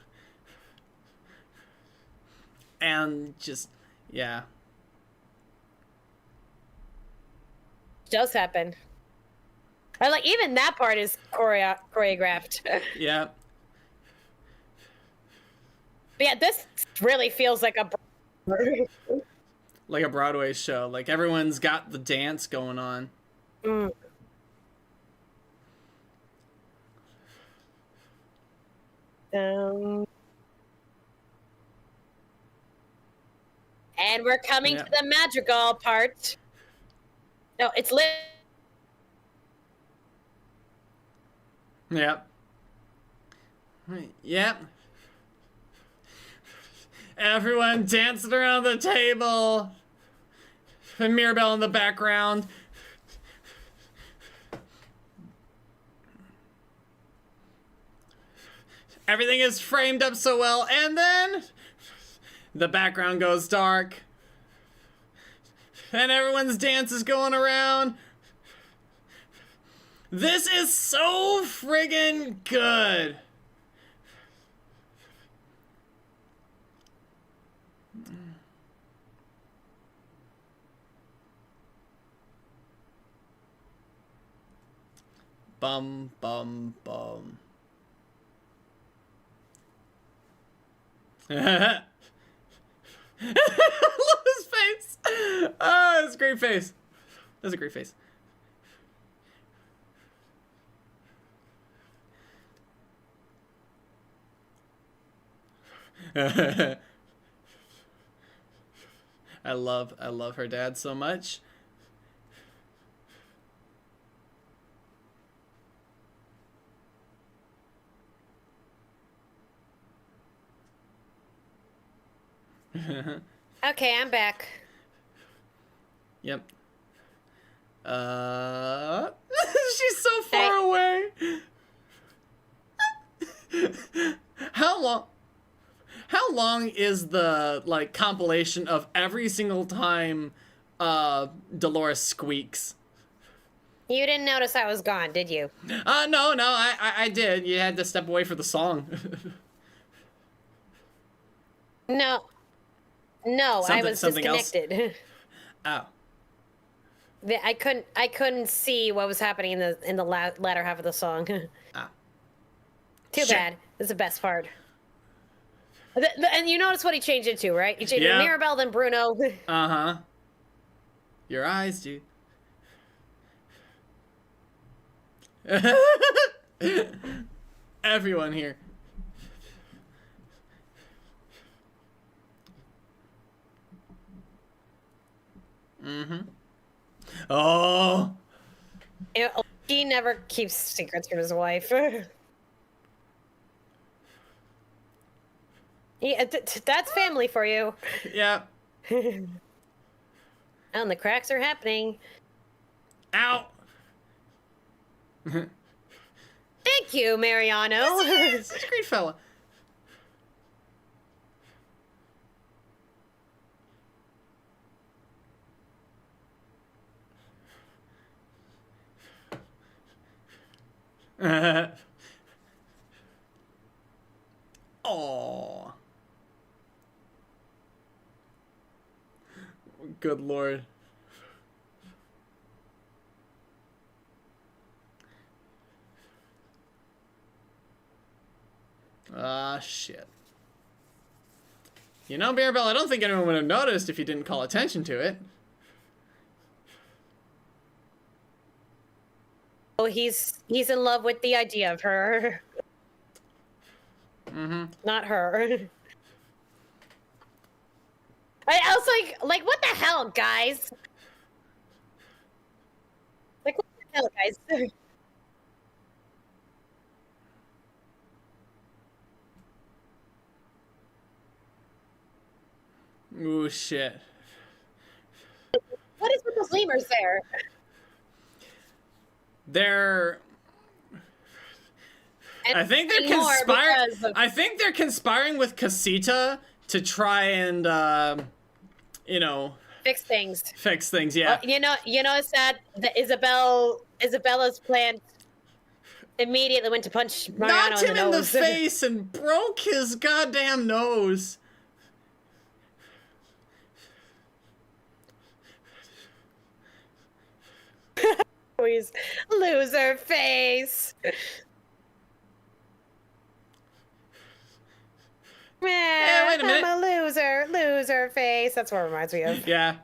And just, yeah.
Does happen. I like even that part is choreographed.
Yeah.
But yeah, this really feels like a.
Like a Broadway show. Like everyone's got the dance going on.
Mm. And we're coming
Yeah.
to the madrigal part. No, it's lit.
Yep. Yep. Everyone dancing around the table. And Mirabelle in the background. Everything is framed up so well, and then the background goes dark. And everyone's dance is going around. This is so friggin' good. Bum, bum, bum. I love his face. Oh, it's a great face. That's a great face. I love her dad so much.
Okay, I'm back.
Yep. She's so far away. How long is the like compilation of every single time Dolores squeaks?
You didn't notice I was gone, did you?
No, I did. You had to step away for the song.
No. No, I was
something else?
disconnected.
Oh.
I couldn't see what was happening in the latter half of the song.
Ah.
Too
Shit.
bad. This is the best part. And you notice what he changed it to, right? He changed it to Mirabelle, then Bruno.
Uh-huh. Your eyes, dude. Everyone here. Mm-hmm. Oh.
He never keeps secrets from his wife. Yeah, that's family for you.
Yeah.
And the cracks are happening.
Ow.
Thank you, Mariano.
He's a great fella. Oh. Good Lord. Ah, shit. You know, Mirabelle, I don't think anyone would have noticed if you didn't call attention to it.
Oh, he's in love with the idea of her.
Mm-hmm.
Not her. I was like, what the hell, guys? Like, what the hell, guys?
Ooh, shit.
What is with those lemurs there?
They're...
And
I think they're
more
conspiring.
because of-
I think they're conspiring with Casita to try and, you know,
fix things.
fix things. Yeah.
You know, it's sad that Isabella's plan immediately went to punch Mariano
Knocked him in the
nose.
face and broke his goddamn nose.
Please, loser face. Man,
wait a minute.
I'm a loser face. That's what it reminds me of.
Yeah.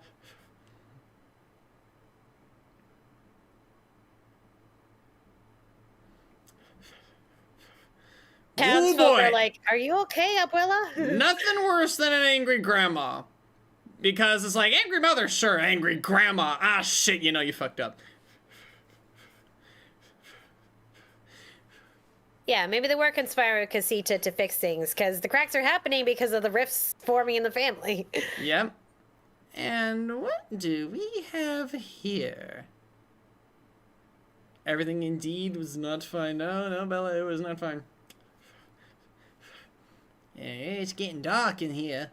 Townsfolk
boy.
are like, "Are you okay, Abuela?"
Nothing worse than an angry grandma. Because it's like, angry mother, sure, angry grandma. Ah, shit, you know you fucked up.
Yeah, maybe they were conspiring with Casita to fix things, because the cracks are happening because of the rifts forming in the family.
Yep. And what do we have here? Everything indeed was not fine. No, no, Bella, it was not fine. Yeah, it's getting dark in here.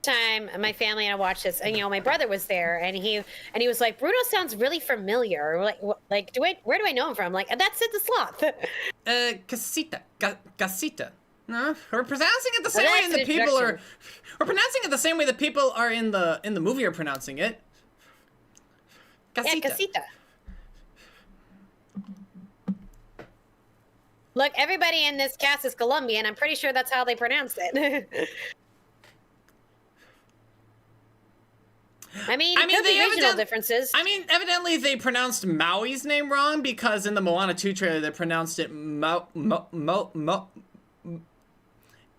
Time my family and I watched this, and my brother was there, and he was like, Bruno sounds really familiar. Like where do I know him from? Like, that's Sid the Sloth.
Casita. Casita. No, we're pronouncing it the same way
that's
the
an
people are.
introduction.
We're pronouncing it the same way the people are in the movie are pronouncing it. Casita.
Yeah, Casita. Look, everybody in this cast is Colombian. I'm pretty sure that's how they pronounce it. I mean, there could be regional differences.
I mean, evidently they pronounced Maui's name wrong because in the Moana 2 trailer they pronounced it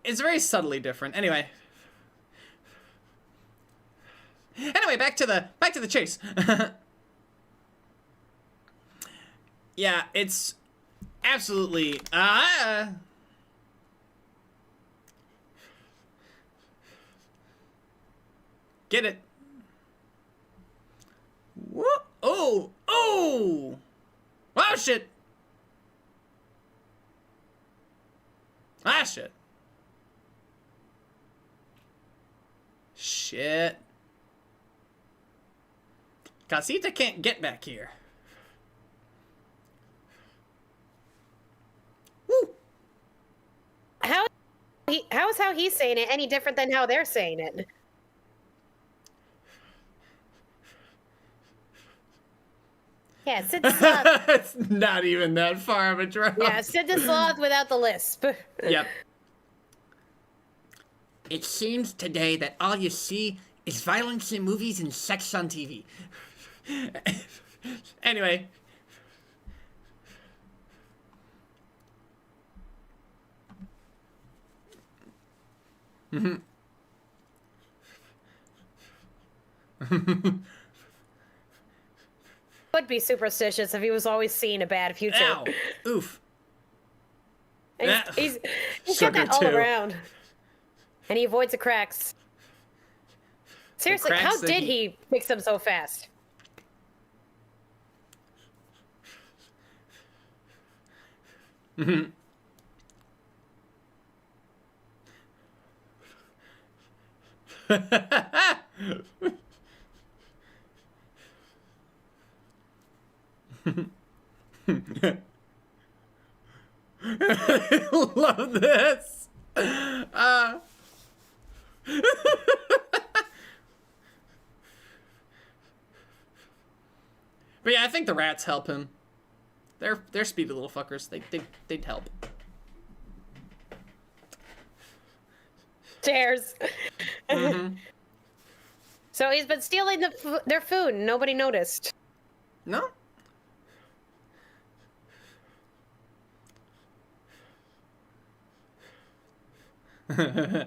It's very subtly different. Anyway, back to the chase. Yeah, it's absolutely get it. What? Oh! Oh! Oh, shit! Ah, shit. Shit. Casita can't get back here. Woo!
How is how he's saying it any different than how they're saying it? Yeah, Sid the Sloth.
It's not even that far of a drop.
Yeah, Sid the Sloth without the lisp.
Yep. It seems today that all you see is violence in movies and sex on TV. Anyway.
Would be superstitious if he was always seeing a bad future.
Ow. Oof.
He's got that all around. And he avoids the cracks. Seriously,
cracks
how
that
did he fix them so fast?
I love this. But yeah, I think the rats help him. They're speedy little fuckers. They'd help.
Stairs. So he's been stealing their food and nobody noticed.
No? I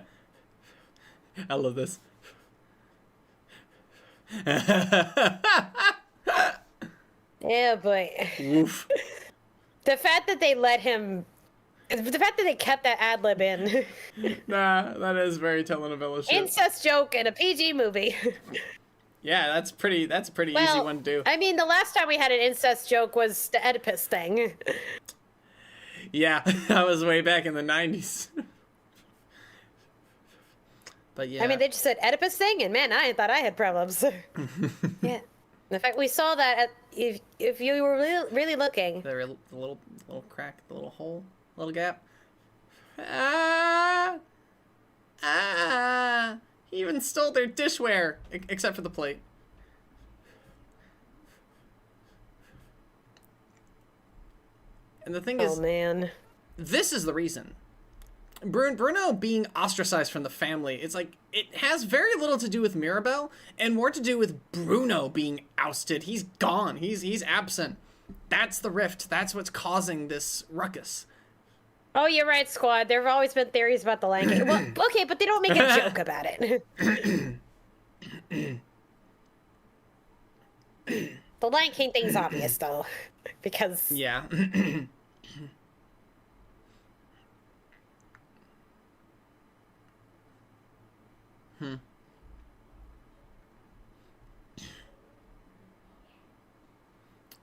love this.
Yeah, boy.
Oof.
The fact that they let him, the fact that they kept that ad lib in,
Nah, that is very telenovela shit.
incest joke in a PG movie.
Yeah, that's a pretty easy
Well,
one to do.
I mean, the last time we had an incest joke was the Oedipus thing.
Yeah, that was way back in the 90s. But yeah.
I mean, they just said Oedipus thing, and man, I thought I had problems. Yeah. In fact, we saw that at, if you were really looking.
The little crack, the little hole, little gap. Ah! Ah! He even stole their dishware, except for the plate. And the thing is,
Oh man.
this is the reason. Bruno being ostracized from the family, it's like, it has very little to do with Mirabel and more to do with Bruno being ousted. He's gone. He's absent. That's the rift. That's what's causing this ruckus.
Oh, you're right, Squad. There have always been theories about the Lion King. Well, okay, but they don't make a joke about it. The Lion King thing's obvious, though, because
Yeah.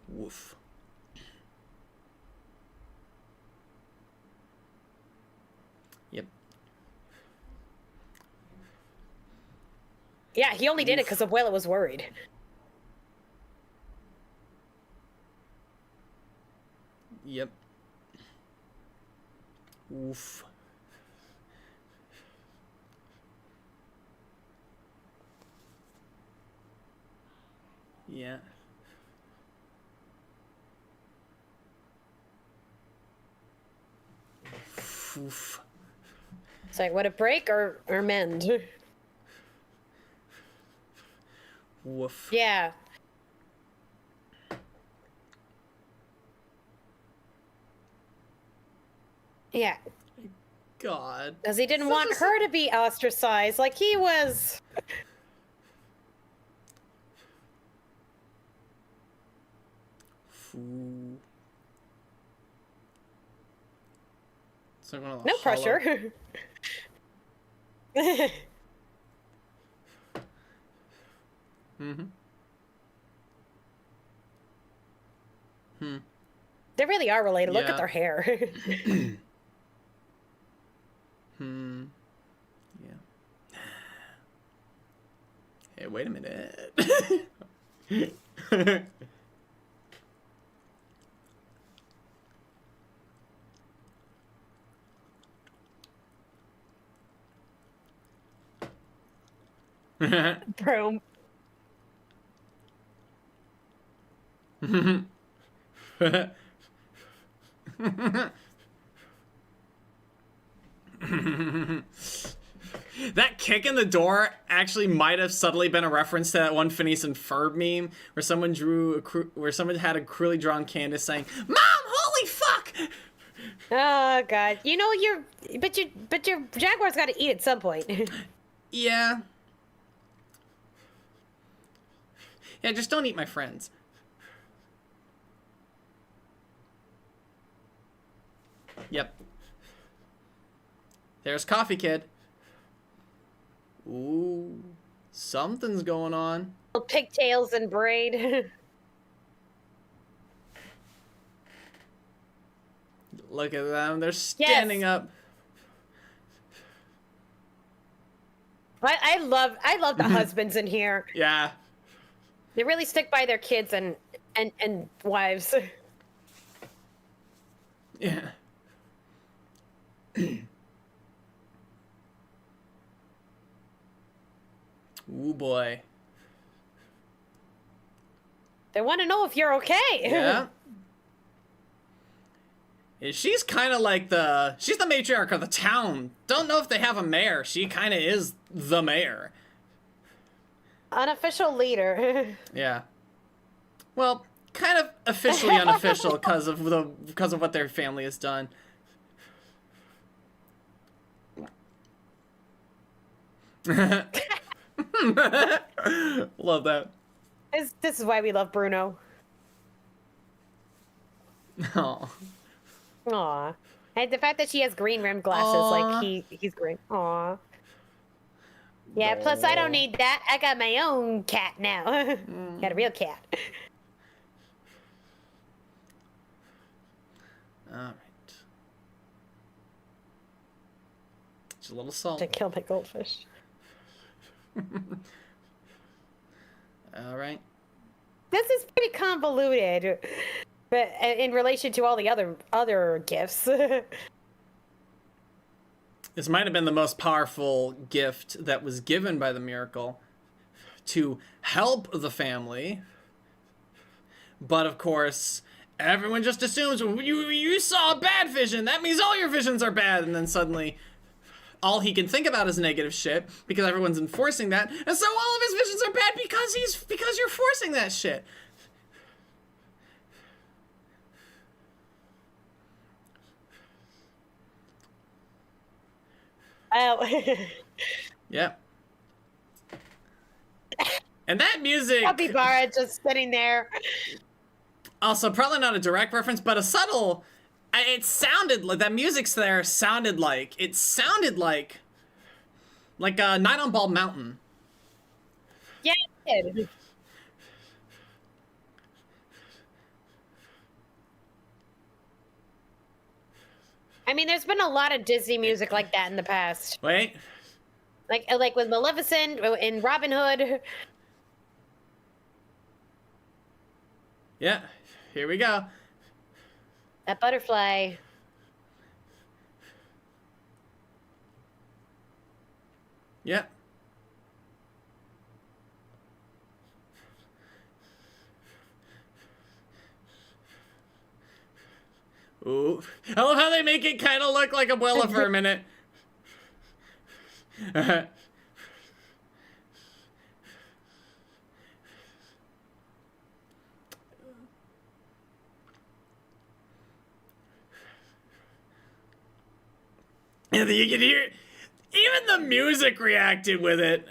Woof. Yep.
yeah, he only did it because Abuela was worried.
Yep. Oof. Yeah. Oof.
It's like, would it break or mend?
Woof.
Yeah. Yeah,
God.
because he didn't want her to be ostracized like he was.
Foo. So one of the
No
hollow-
pressure.
Mm-hmm. Hmm.
They really are related. Look
Yeah.
at their hair.
Hmm. Yeah. Hey, wait a minute.
Bro.
That kick in the door actually might have subtly been a reference to that one Phineas and Ferb meme where someone had a cruelly drawn Candace saying, "Mom, holy fuck!"
Oh god. You know but your jaguar's got to eat at some point.
Yeah. Yeah, just don't eat my friends. Yep. There's Coffee Kid. Ooh, something's going on.
Pigtails and braid.
Look at them. They're standing up.
I love the husbands in here.
Yeah.
They really stick by their kids and wives.
Yeah. Ooh, boy.
They want to know if you're okay.
Yeah. She's kind of like she's the matriarch of the town. Don't know if they have a mayor. She kind of is the mayor.
Unofficial leader.
Yeah. Well, kind of officially unofficial because of what their family has done. Love that.
This is why we love Bruno.
Oh.
Aw. And the fact that she has green rimmed glasses,
Aw.
like he's green. Aw. Yeah, plus I don't need that. I got my own cat now. Got a real cat.
Alright. Just a little salt.
To kill my goldfish.
Alright.
This is pretty convoluted, but in relation to all the other gifts.
This might have been the most powerful gift that was given by the miracle to help the family. But of course, everyone just assumes when you saw a bad vision, that means all your visions are bad. And then suddenly, all he can think about is negative shit because everyone's enforcing that. And so all of his visions are bad because you're forcing that shit.
Oh.
Yep. And that music...
Capybara just sitting there.
Also, probably not a direct reference, but a subtle... It sounded like... That music's there sounded like... It sounded like... Like a Night on Bald Mountain.
Yeah, it did. I mean, there's been a lot of Disney music like that in the past.
Wait.
Like with Maleficent in Robin Hood.
Yeah, here we go.
That butterfly.
Yeah. Ooh. I love how they make it kind of look like Abuela for a minute. And you can hear, even the music reacted with it.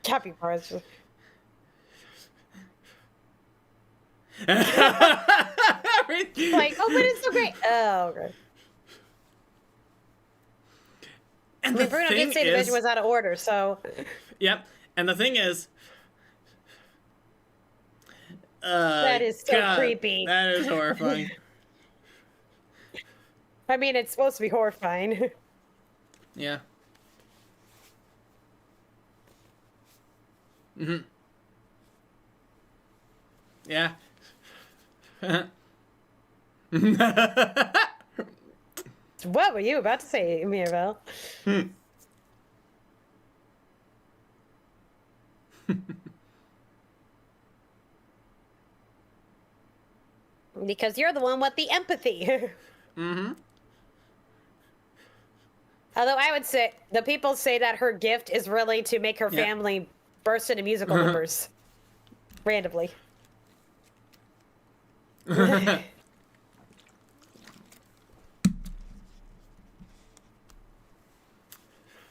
Capybaras.
Like,
Like, oh, but it's so great. Oh, okay.
And
I mean, Bruno did say the vision was out of order, so.
Yep. And the thing is,
That is so
God,
creepy.
That is horrifying.
I mean, it's supposed to be horrifying.
Yeah. Mm-hmm. Yeah.
What were you about to say, Mirabelle? Because you're the one with the empathy.
Mm-hmm.
Although I would say, the people say that her gift is really to make her family burst into musical numbers. Randomly.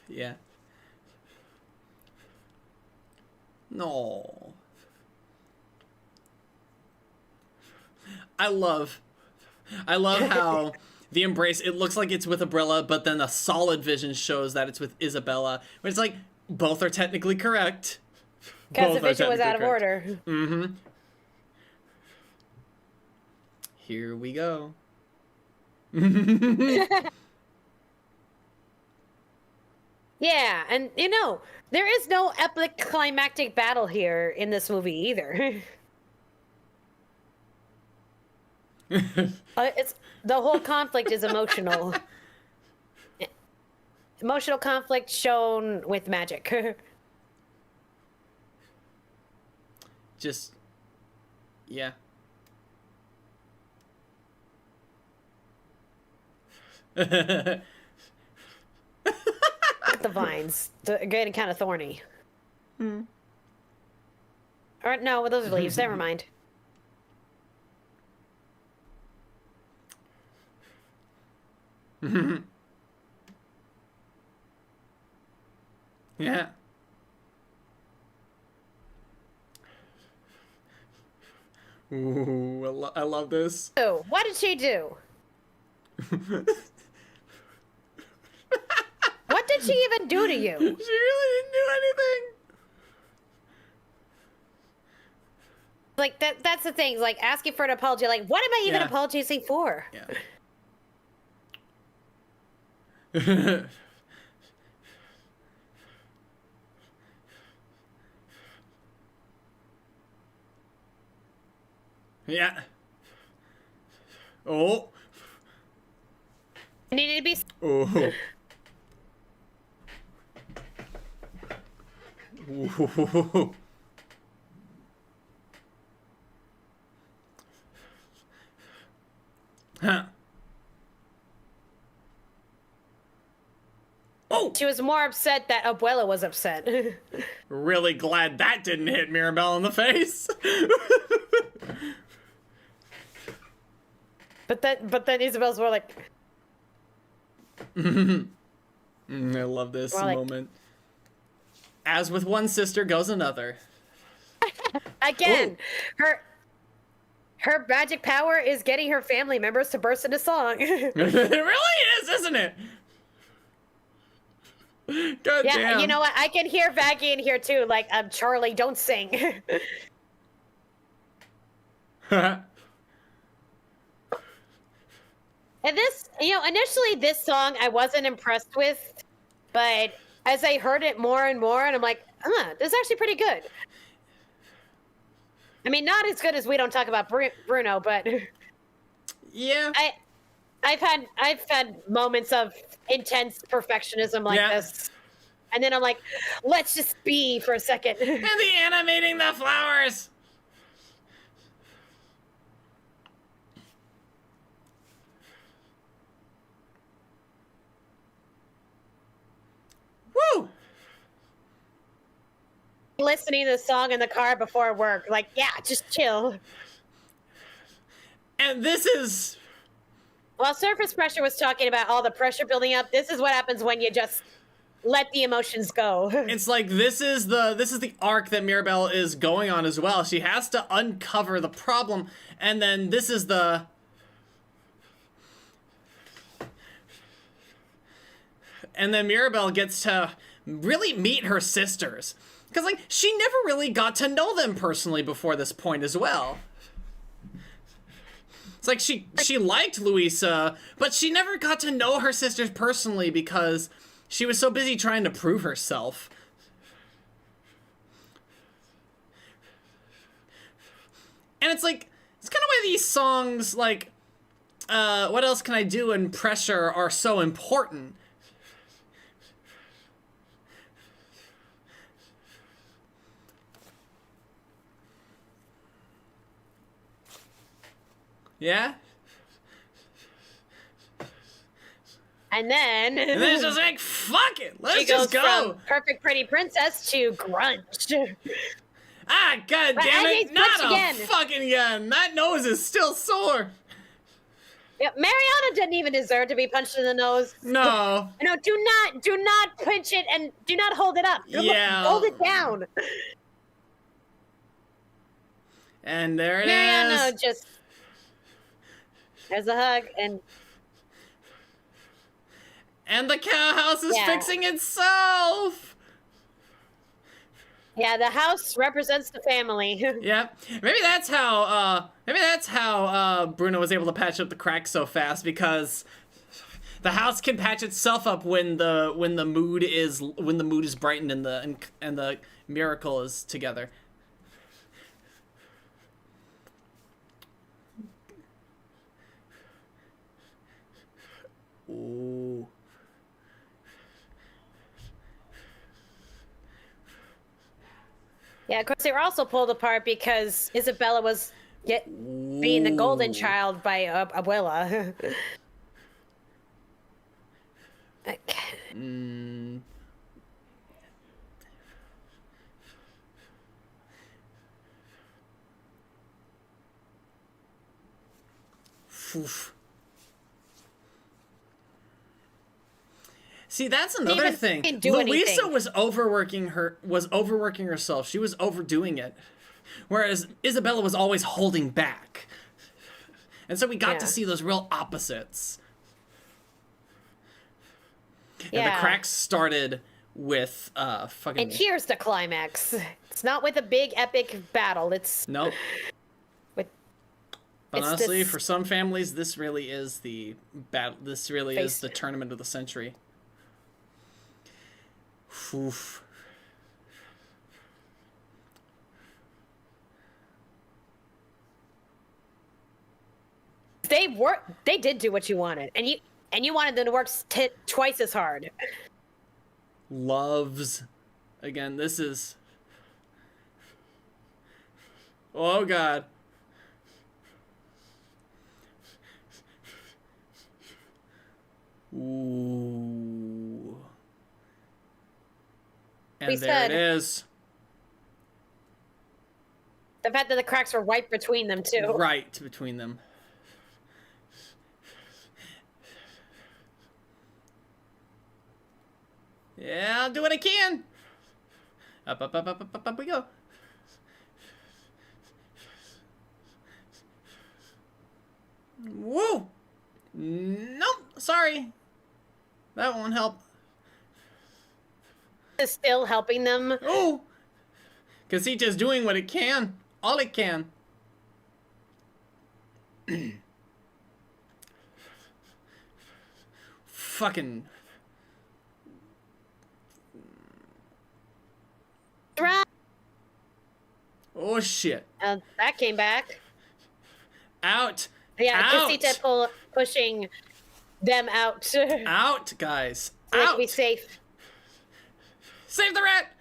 Yeah. No. I love how the embrace, it looks like it's with Abrilla, but then a solid vision shows that it's with Isabella. But it's like, both are technically correct.
Because the vision was out of order.
Mm-hmm. Here we go.
Yeah, and you know, there is no epic climactic battle here in this movie either. It's the whole conflict is emotional. Emotional conflict shown with magic.
Just, yeah.
The vines, getting kind of thorny.
Hmm.
Or no, those are leaves. Never mind.
Yeah. Ooh, I love this.
Oh, what did she do? What did she even do to
She
you?
really didn't do anything.
Like that's the thing. Like asking for an apology. Like, what am I even
Yeah.
apologizing for?
Yeah. Yeah. Oh.
I needed to be.
Oh. Ooh. Huh. Oh!
She was more upset that Abuela was upset.
Really glad that didn't hit Mirabelle in the face.
but then Isabel's more like.
I love this
More like-
moment. As with one sister goes another.
Again,
Ooh.
her magic power is getting her family members to burst into song.
It really is, isn't it? God
Yeah,
damn.
you know what? I can hear Vaggie in here too. Like, Charlie, don't sing.
Yeah.
And this, initially this song I wasn't impressed with, but as I heard it more and more, and I'm like, this is actually pretty good. I mean, not as good as We Don't Talk About Bruno, but I've had moments of intense perfectionism like this. And then I'm like, let's just be for a second.
And the animating the flowers. Woo!
Listening to the song in the car before work, like, yeah, just chill.
And this is...
While Surface Pressure was talking about all the pressure building up, this is what happens when you just let the emotions go.
It's like this is the arc that Mirabelle is going on as well. She has to uncover the problem, and then this is the... And then Mirabelle gets to really meet her sisters. Because, like, she never really got to know them personally before this point as well. It's like she liked Louisa, but she never got to know her sisters personally because she was so busy trying to prove herself. And it's like, it's kind of why these songs, like, What Else Can I Do and Pressure are so important. Yeah?
And then
it's just like, fuck it, let's
she goes
just go.
from Perfect Pretty Princess to grunge.
Ah, god
But
damn
I
it,
hate
not
punch again.
fucking again. That nose is still sore.
Yeah, Mariana didn't even deserve to be punched in the nose.
No.
No, do not punch it and do not hold it up.
Yeah.
Hold it down.
And there it
Mariana
is.
just... There's a hug,
And the cow house is
Yeah.
fixing itself.
yeah, the house represents the family.
Yep. Maybe that's how Bruno was able to patch up the cracks so fast, because the house can patch itself up when the mood is brightened and the miracle is together. Ooh.
Yeah, of course, they were also pulled apart because Isabella was being the golden child by Abuela.
Mm. See, that's another thing. Louisa was overworking herself. She was overdoing it. Whereas Isabella was always holding back. And so we got to see those real opposites. And the cracks started with fucking...
And here's the climax. It's not with a big epic battle. It's...
Nope. But honestly, for some families, this really is the battle. This really is the tournament of the century. Oof.
They did do what you wanted, and you wanted them to work twice as hard.
Loves, again. This is. Oh God. Ooh. And it is.
The fact that the cracks were right between them, too.
Right between them. Yeah, I'll do what I can. Up, up, up, up, up, up, up we go. Woo! Nope, sorry. That won't help.
Is still helping them.
Oh! Casita's doing what it can. All it can. Fucking... Oh, shit.
That came back.
Out.
Yeah,
out.
Casita pushing them out.
Out, guys.
So
out.
To be safe.
Save the rat.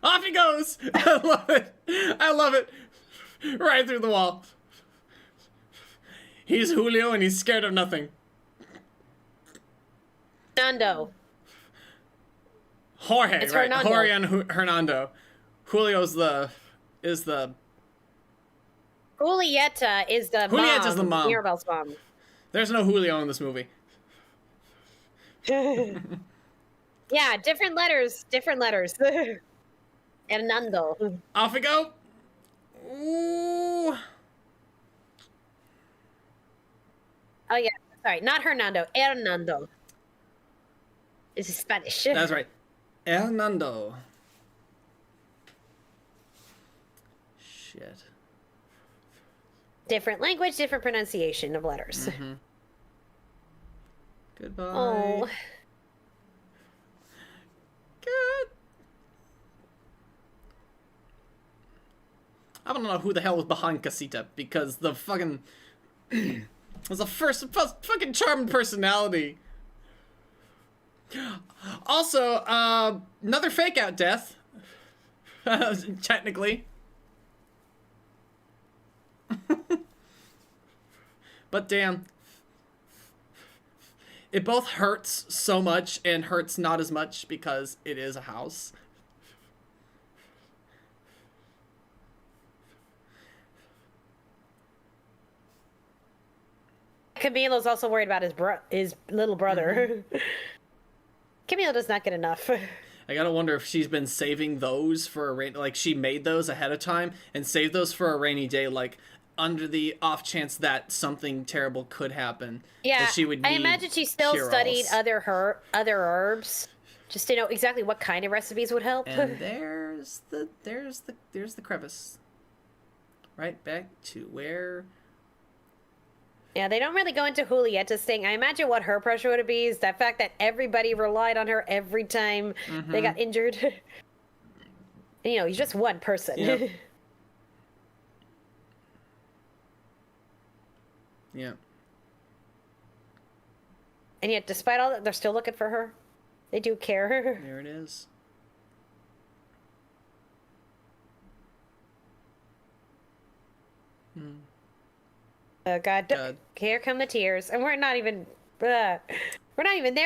Off he goes. I love it. I love it. Right through the wall. He's Julio and he's scared of nothing.
Hernando.
Jorge,
it's
right?
Hernando.
Jorge and Hernando. Julio's the
Julieta is the
Julieta's the mom.
Mirabel's mom.
There's no Julio in this movie.
Yeah, different letters. Different letters. Hernando.
Off we go. Ooh.
Oh yeah, sorry, not Hernando. Hernando. This is Spanish.
That's right. Hernando. Shit.
Different language, different pronunciation of letters.
Mm-hmm. Goodbye.
Oh.
Good. I don't know who the hell was behind Casita because the fucking was the first fucking charming personality. Also, another fake out death. Technically. But damn. It both hurts so much and hurts not as much because it is a house.
Camilo's also worried about his little brother. Mm-hmm. Camilo does not get enough.
I gotta wonder if she's been saving those for a like she made those ahead of time and saved those for a rainy day, like under the off chance that something terrible could happen.
Yeah,
that she would need
I imagine she still studied other herbs, just to know exactly what kind of recipes would help.
And there's the crevice. Right back to where.
Yeah, they don't really go into Julieta's thing. I imagine what her pressure would be is the fact that everybody relied on her every time they got injured. And, you know, you're just one person.
Yep. Yeah.
And yet, despite all that, they're still looking for her. They do care.
There it is.
Oh God. Here come the tears, and we're not even there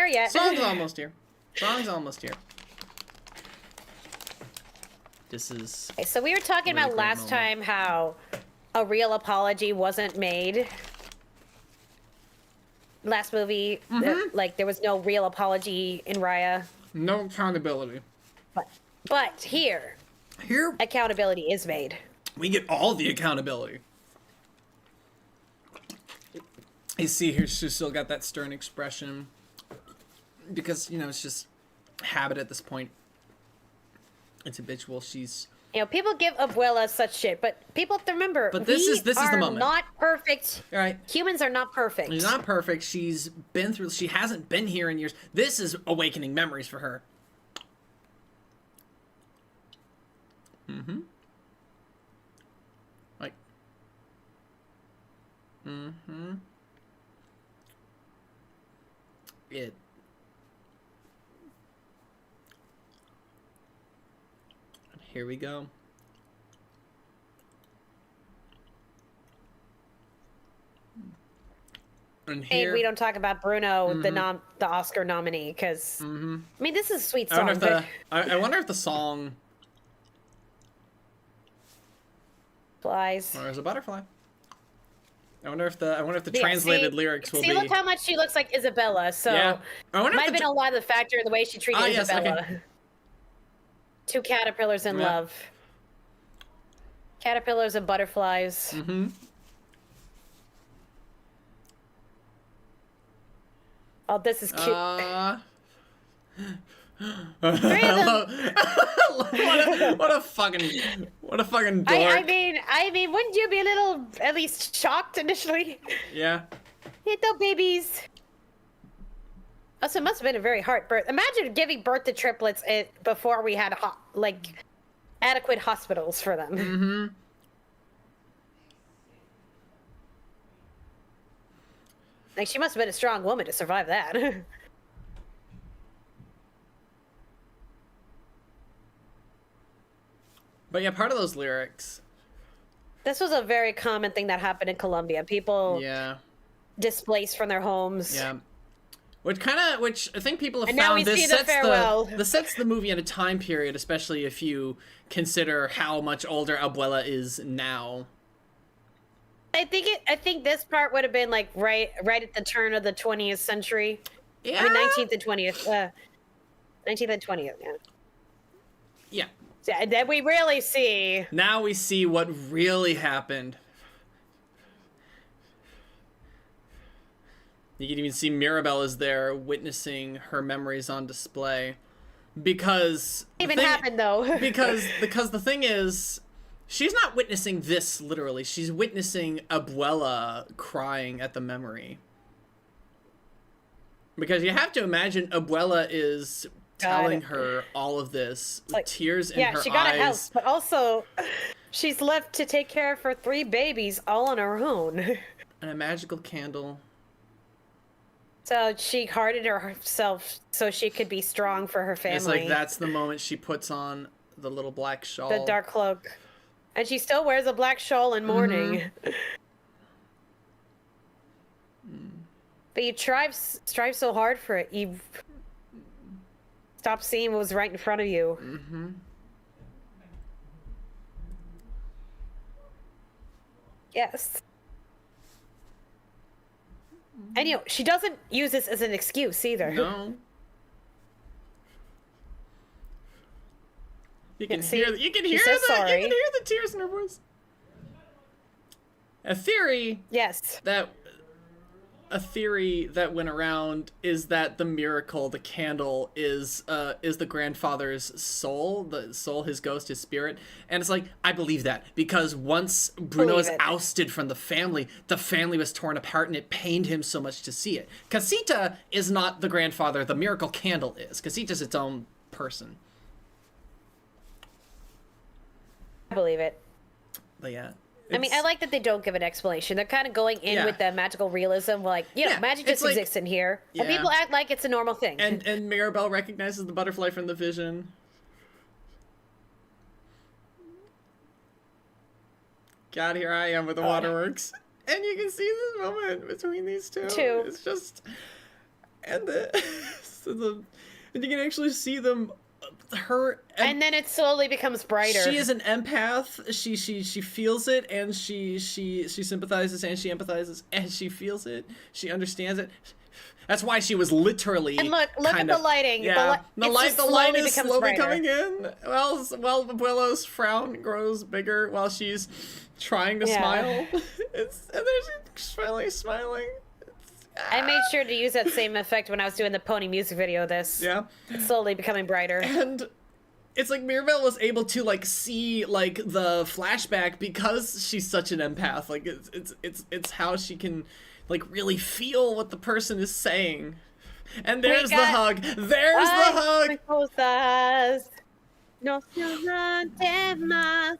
yet.
Song's almost here. Song's almost here. This is.
Okay, so we were talking about last time how a real apology wasn't made. last movie, like there was no real apology in Raya.
No accountability.
But here, accountability is made.
We get all the accountability. You see here, she's still got that stern expression. Because, you know, it's just habit at this point. It's habitual. She's...
You know, people give Abuela such shit, but people have to remember,
but this is the moment.
Not perfect.
All right.
Humans are not perfect.
She's not perfect. She's been through... She hasn't been here in years. This is awakening memories for her. Mm-hmm. Like... Mm-hmm. And here we go. And here,
we don't talk about Bruno, the Oscar nominee, because I mean, this is a sweet song.
I wonder if the song
flies.
Or is a butterfly. I wonder if the translated lyrics will be.
Look how much she looks like Isabella. So
yeah.
Might have been a lot of the factor in the way she treated Isabella.
Yes, okay.
Two caterpillars in love. Caterpillars and butterflies.
Mm-hmm.
Oh, this is cute.
what a fucking dork.
I mean, wouldn't you be a little at least shocked initially?
Yeah.
Little babies. Also, it must have been a very hard birth. Imagine giving birth to triplets before we had like adequate hospitals for them.
Mm-hmm.
Like, she must have been a strong woman to survive that.
But yeah, part of those lyrics.
This was a very common thing that happened in Colombia. People displaced from their homes.
Yeah. Which I think people have
and
found
now we
this
see
sets the movie in a time period, especially if you consider how much older Abuela is now.
I think this part would have been like right at the turn of the 20th century.
Yeah.
I mean 19th and 20th. 19th and 20th, yeah.
Yeah.
So, and then we really see.
Now we see what really happened. You can even see Mirabelle is there witnessing her memories on display. Because
happened though.
because the thing is, she's not witnessing this literally. She's witnessing Abuela crying at the memory. Because you have to imagine Abuela is telling her all of this, with tears in her eyes.
Yeah, she got a house, but also she's left to take care of her 3 babies all on her own.
And a magical candle.
So she hardened herself so she could be strong for her family.
It's like that's the moment she puts on the little black shawl.
The dark cloak. And she still wears a black shawl in mourning. But you strive so hard for it. You stop seeing what was right in front of you. Yes. And she doesn't use this as an excuse either.
No. You can hear the tears in her voice. A theory that went around is that the miracle, the candle, is the grandfather's soul, his ghost, his spirit. And it's like, I believe that, because once Bruno is ousted from the family was torn apart, and it pained him so much to see it. Casita is not the grandfather, the miracle candle is. Casita's its own person.
I believe it.
But yeah.
I mean, I like that they don't give an explanation. They're kind of going in with the magical realism, like, magic just exists in here. Yeah. And people act like it's a normal thing.
And Mirabelle recognizes the butterfly from the vision. God, here I am with the waterworks. And you can see this moment between these two. It's just... And and you can actually see them her.
And then it slowly becomes brighter.
She is an empath. She feels it, and she sympathizes, and she empathizes, and she feels it. She understands it. That's why she was literally.
And look at the lighting.
Yeah, the light is slowly
brighter.
coming in. Well, Willow's frown grows bigger while she's trying to smile. And there's smiling.
I made sure to use that same effect when I was doing the pony music video of this.
Yeah.
It's slowly becoming brighter.
And it's like Mirabelle was able to like see like the flashback because she's such an empath. Like it's how she can like really feel what the person is saying. And there's the hug. There's the hug.
Cosas no serán temas.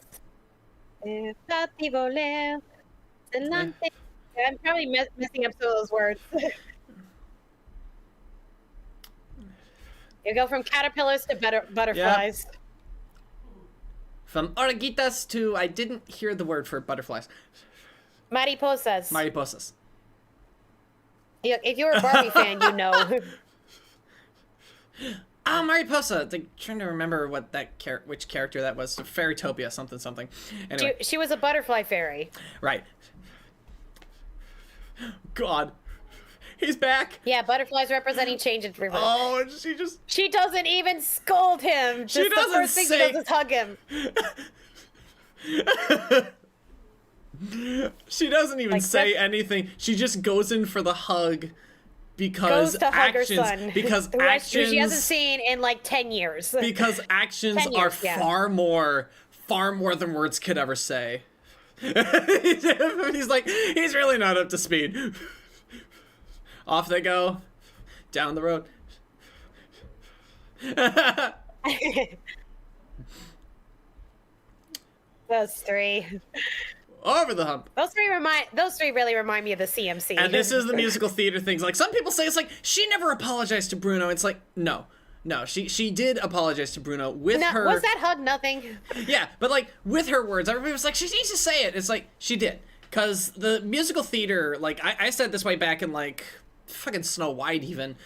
I'm probably messing up some of those words. You go from caterpillars to butterflies.
Yep. From orguitas to, I didn't hear the word for butterflies.
Mariposas.
Mariposas.
If you're a Barbie fan, you know.
Ah, Mariposa. I'm trying to remember what that which character that was. Fairytopia, something. Anyway.
She was a butterfly fairy.
Right. God. He's back.
Yeah, butterflies representing change and freedom.
Oh,
She doesn't even scold him. Just the first thing she does is hug him.
She doesn't even say anything. She just goes in for the hug because
goes to hug her son.
Because actions
she hasn't seen in like 10 years.
Because actions are far more than words could ever say. He's like, he's really not up to speed. Off they go, down the road.
Those three.
Over the hump.
Those three really remind me of the CMC.
And this is the musical theater things. Like some people say, it's like she never apologized to Bruno. It's like no, she did apologize to Bruno with her.
Was that hug nothing?
Yeah, but like with her words, everybody was like, she needs to say it. It's like she did, because the musical theater, like I said this way back in like fucking Snow White even,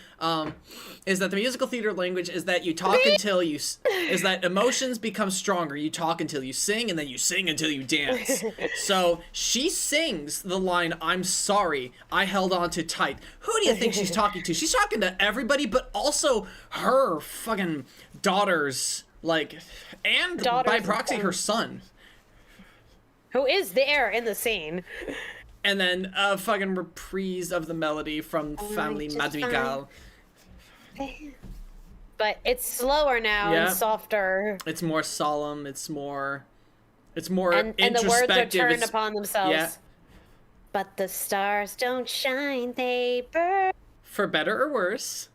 is that the musical theater language is that you talk until you is that emotions become stronger. You talk until you sing, and then you sing until you dance. So she sings the line, "I'm sorry, I held on too tight." Who do you think she's talking to? She's talking to everybody, but also her fucking daughters, like, and by proxy her son,
who is there in the scene.
And then a fucking reprise of the melody from Family Madrigal.
But it's slower now and softer.
It's more solemn. It's more
and
introspective.
The words are turned upon themselves.
Yeah.
But the stars don't shine, they burn.
For better or worse.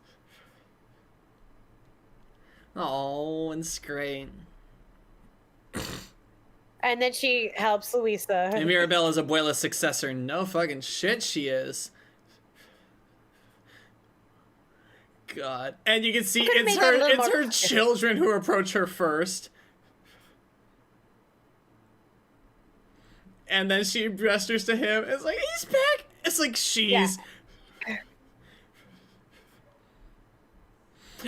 Oh, and it's great.
And then she helps Luisa.
And Mirabelle is Abuela's successor. No fucking shit she is. God. And you can see it's her children who approach her first. And then she gestures to him. It's like, he's back. It's like she's... Yeah.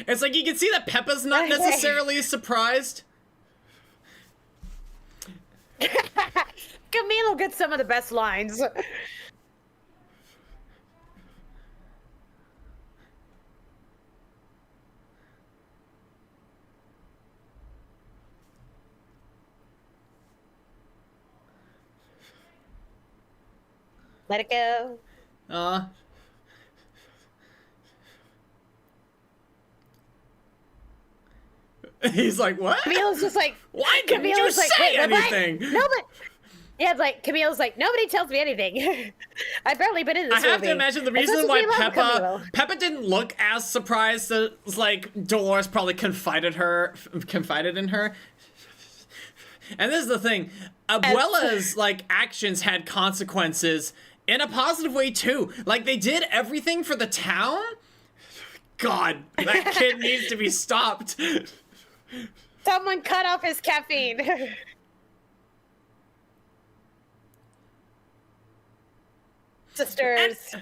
It's like you can see that Peppa's not necessarily surprised.
Camilo gets some of the best lines. Let it go.
He's like, what?
Camille's just like,
why didn't you say anything?
No, but yeah, it's like Camille's like, nobody tells me anything. I've barely been in this movie.
I have to imagine the reason why Peppa didn't look as surprised that like Dolores probably confided in her. And this is the thing, Abuela's like actions had consequences in a positive way too. Like they did everything for the town. God, that kid needs to be stopped.
Someone cut off his caffeine. Sisters.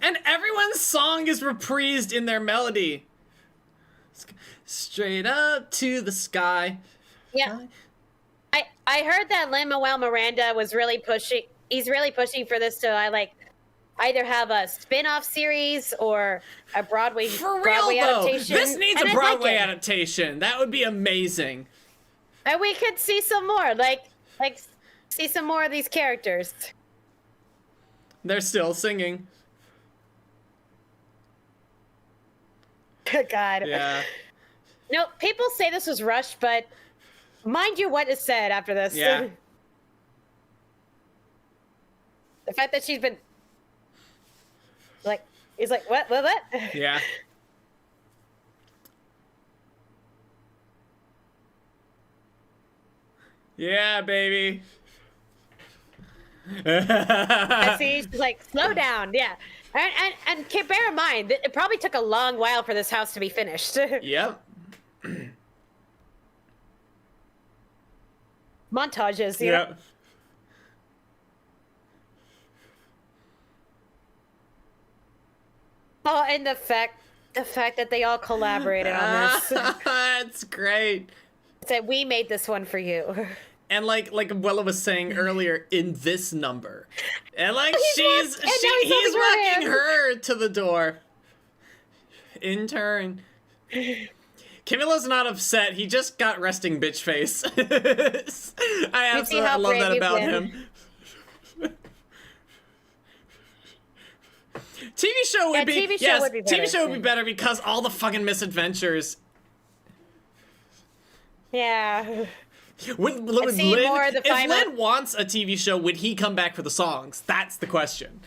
And everyone's song is reprised in their melody. Straight up to the sky.
Yeah. I heard that Lin-Manuel Miranda was really pushing. He's really pushing for this to either have a spin-off series or a Broadway adaptation.
This needs
and
a
I'd
Broadway
like it.
adaptation. That would be amazing.
And we could see some more, see some more of these characters.
They're still singing.
God.
Yeah.
No, people say this was rushed, but mind you what is said after this.
Yeah.
The fact that she's been he's like, what?
Yeah. Yeah, baby.
I see. She's like, slow down. Yeah. And bear in mind, it probably took a long while for this house to be finished.
Yep.
Montages, you know?
Yep.
Oh, and the fact that they all collaborated on this.
That's great.
Said, we made this one for you.
And like Abuela was saying earlier, in this number, and like
He's
he's
walking
walking her to the door. In turn, Camilla's not upset. He just got resting bitch face. I absolutely love that about him. TV show would be TV show would be better because all the fucking misadventures.
Yeah.
Would
more of the
if Lin wants a TV show, would he come back for the songs? That's the question.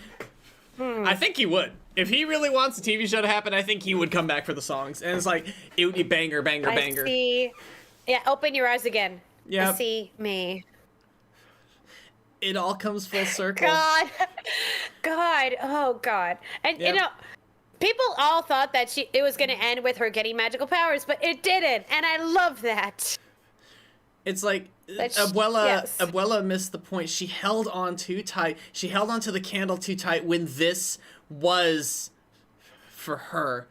I think he would. If he really wants a TV show to happen, I think he would come back for the songs. And it's like, it would be banger, banger, banger.
I see. Yeah, open your eyes again.
Yeah.
See me.
It all comes full circle.
God. Oh, God. And,
Yep.
you know, people all thought that it was going to end with her getting magical powers, but it didn't. And I love that.
It's like
Yes.
Abuela missed the point. She held on too tight. She held on to the candle too tight when this was for her.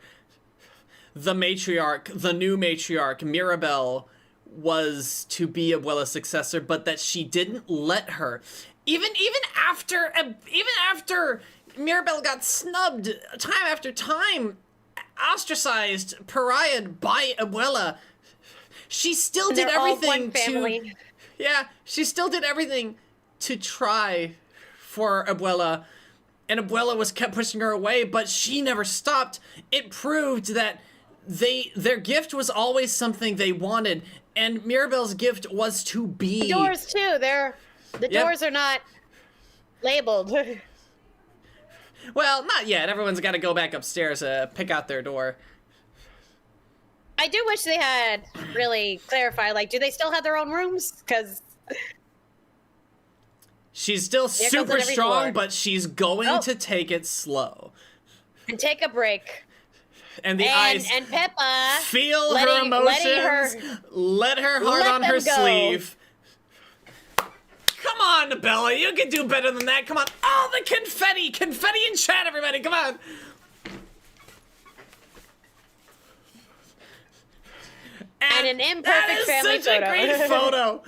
The matriarch, the new matriarch, Mirabelle, was to be Abuela's successor, but that she didn't let her. Even after Mirabelle got snubbed time after time, ostracized, pariahed by Abuela, she still did everything to. Yeah, she still did everything to try for Abuela, and Abuela kept pushing her away, but she never stopped. It proved that their gift was always something they wanted, and Mirabelle's gift was to be.
The doors too. The doors are not labeled.
Well, not yet. Everyone's got to go back upstairs to pick out their door.
I do wish they had really clarified, do they still have their own rooms? Because
she's still super strong, but she's going to take it slow.
And take a break.
And the eyes
and Peppa
feel her emotions. Let her heart on her sleeve. Come on, Bella, you can do better than that. Come on. Oh, the confetti in chat, everybody. Come on.
And an imperfect family photo.
That is such a great photo.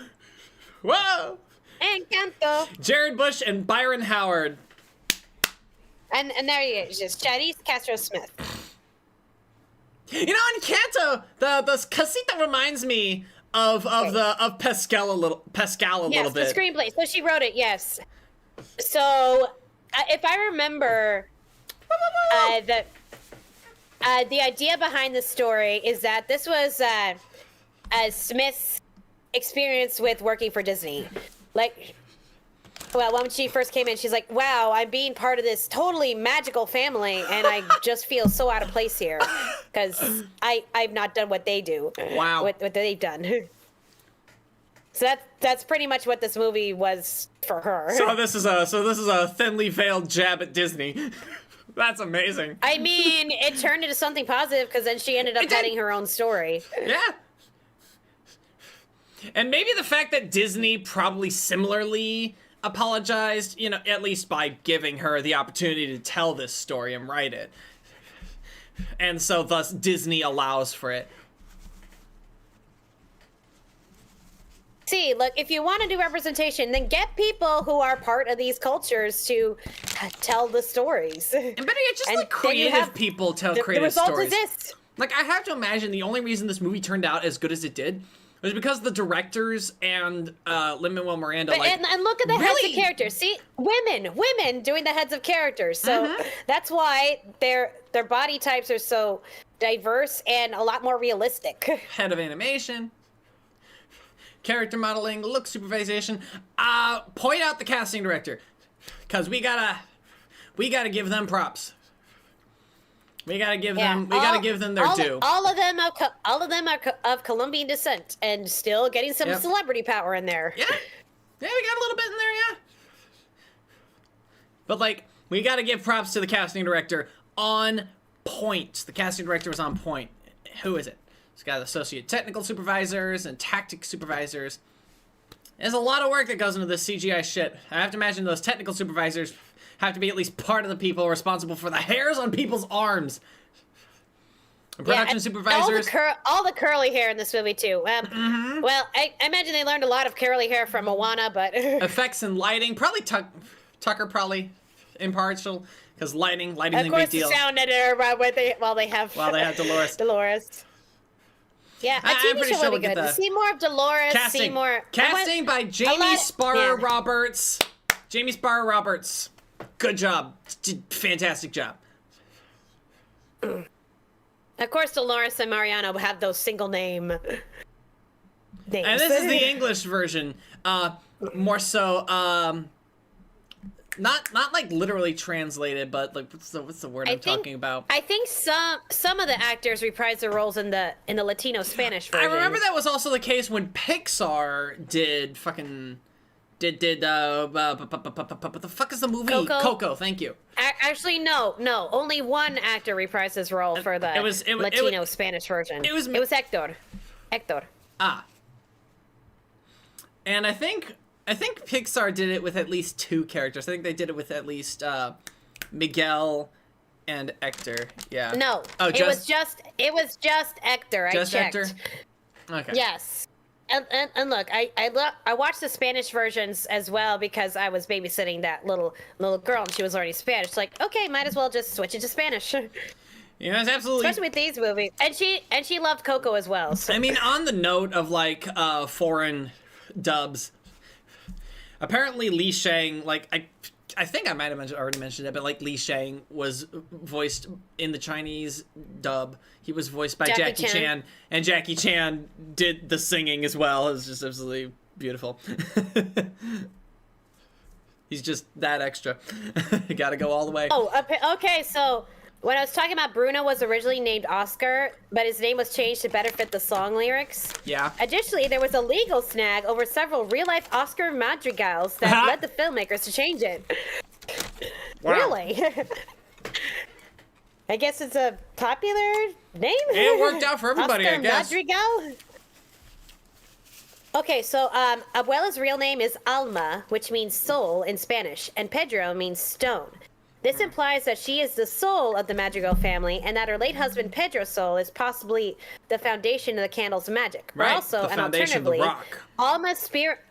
Whoa.
Encanto.
Jared Bush and Byron Howard.
And there he is, just Charice Castro Smith.
You know, Encanto, the casita reminds me of Pascal a little bit.
Yes, the screenplay. So she wrote it. Yes. So if I remember, the idea behind the story is that this was Smith's experience with working for Disney. Well, when she first came in, she's like, wow, I'm being part of this totally magical family, and I just feel so out of place here because I've not done what they do.
Wow.
What they've done. So that's pretty much what this movie was for her.
So this is a thinly veiled jab at Disney. That's amazing.
I mean, it turned into something positive because then she ended up getting her own story.
Yeah. And maybe the fact that Disney probably similarly apologized, you know, at least by giving her the opportunity to tell this story and write it. And so thus Disney allows for it.
See, look, if you want to do representation, then get people who are part of these cultures to tell the stories.
And better yet, just
And
like
then you
creative
have
people tell
the
creative
result
stories.
is this.
Like, I have to imagine the only reason this movie turned out as good as it did was because the directors and Lin-Manuel Miranda,
But,
like,
and look at the heads
really-
of characters. See, women doing the heads of characters. So that's why their body types are so diverse and a lot more realistic.
head of animation, character modeling, look supervision. Point out the casting director, because we gotta give them props. We gotta give them their due.
All of them are of Colombian descent and still getting some celebrity power in there.
Yeah, we got a little bit in there, yeah. But like, we gotta give props to the casting director. On point. The casting director was on point. Who is it? It's got associate technical supervisors and tactic supervisors. There's a lot of work that goes into this CGI shit. I have to imagine those technical supervisors have to be at least part of the people responsible for the hairs on people's arms. And production supervisors.
All the curly hair in this movie too. Well, I imagine they learned a lot of curly hair from Moana, but
Effects and lighting. Probably Tucker probably impartial, because lighting's a big deal.
of course the sound editor while they have
Dolores.
Dolores. Yeah, a
I'm
TV
pretty
show
sure
would be
we'll get
good.
the
See more of Dolores.
Casting.
See more
Casting by Jamie Sparrow
yeah.
Roberts. Jamie Sparrow Roberts. Good job. Fantastic job.
Of course, Dolores and Mariano have those single name names.
And this is the English version. More so, not like literally translated, but like what's the word I'm talking about?
I think some of the actors reprise their roles in the Latino Spanish version.
I remember that was also the case when Pixar did fucking what the fuck is the movie? Coco, thank you.
Actually, no. Only one actor reprised his role for the Latino Spanish version. It was Hector.
And I think Pixar did it with at least two characters. I think they did it with at least Miguel and Hector. Yeah.
No.
Oh,
it was just Hector.
Just
I checked.
Hector? Okay.
Yes. And look, I watched the Spanish versions as well because I was babysitting that little girl and she was learning Spanish. Like, okay, might as well just switch it to Spanish.
Yeah, it's absolutely.
Especially with these movies, and she loved Coco as well. So.
I mean, on the note of like foreign dubs, apparently Li Shang, like I think I might have already mentioned it, but like Li Shang was voiced in the Chinese dub. He was voiced by Jackie Chan, and Jackie Chan did the singing as well. It was just absolutely beautiful. He's just that extra. You gotta go all the way.
Oh, okay. So when I was talking about Bruno was originally named Oscar, but his name was changed to better fit the song lyrics.
Yeah.
Additionally, there was a legal snag over several real-life Oscar madrigals that led the filmmakers to change it.
Wow.
Really? I guess it's a popular name.
It worked out for everybody,
Oscar
I guess.
Madrigal? Okay, so Abuela's real name is Alma, which means soul in Spanish, and Pedro means stone. This implies that she is the soul of the Madrigal family, and that her late husband Pedro's soul is possibly the foundation of the candle's magic.
Right,
But also,
the
and
foundation of the
alternatively,
rock.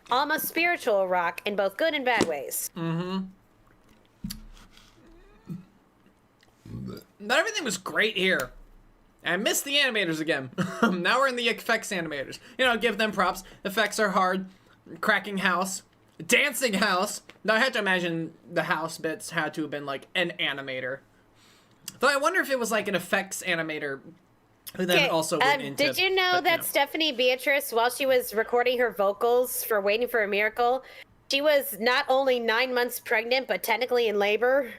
Alma's spiritual rock in both good and bad ways.
Not everything was great here. I missed the animators again. Now we're in the effects animators. You know, give them props. Effects are hard. Cracking house. Dancing house. Now I had to imagine the house bits had to have been like an animator. Though I wonder if it was like an effects animator who then also went into...
Did you know that Stephanie Beatrice, while she was recording her vocals for Waiting for a Miracle, she was not only 9 months pregnant, but technically in labor?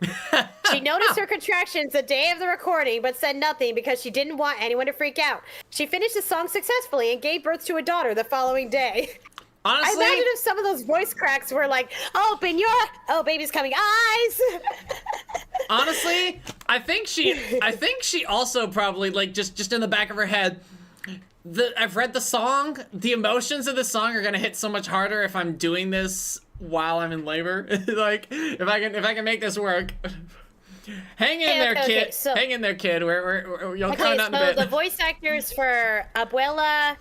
She noticed her contractions the day of the recording, but said nothing because she didn't want anyone to freak out. She finished the song successfully and gave birth to a daughter the following day.
Honestly,
I imagine if some of those voice cracks were like, open your, oh, baby's coming, eyes.
Honestly, I think she also probably, like, just in the back of her head, I've read the song. The emotions of the song are gonna hit so much harder if I'm doing this while I'm in labor. Like, if I can make this work. Hang in there, kid. Hang in there, kid. You'll come out in a bit.
So the voice actors for Abuela,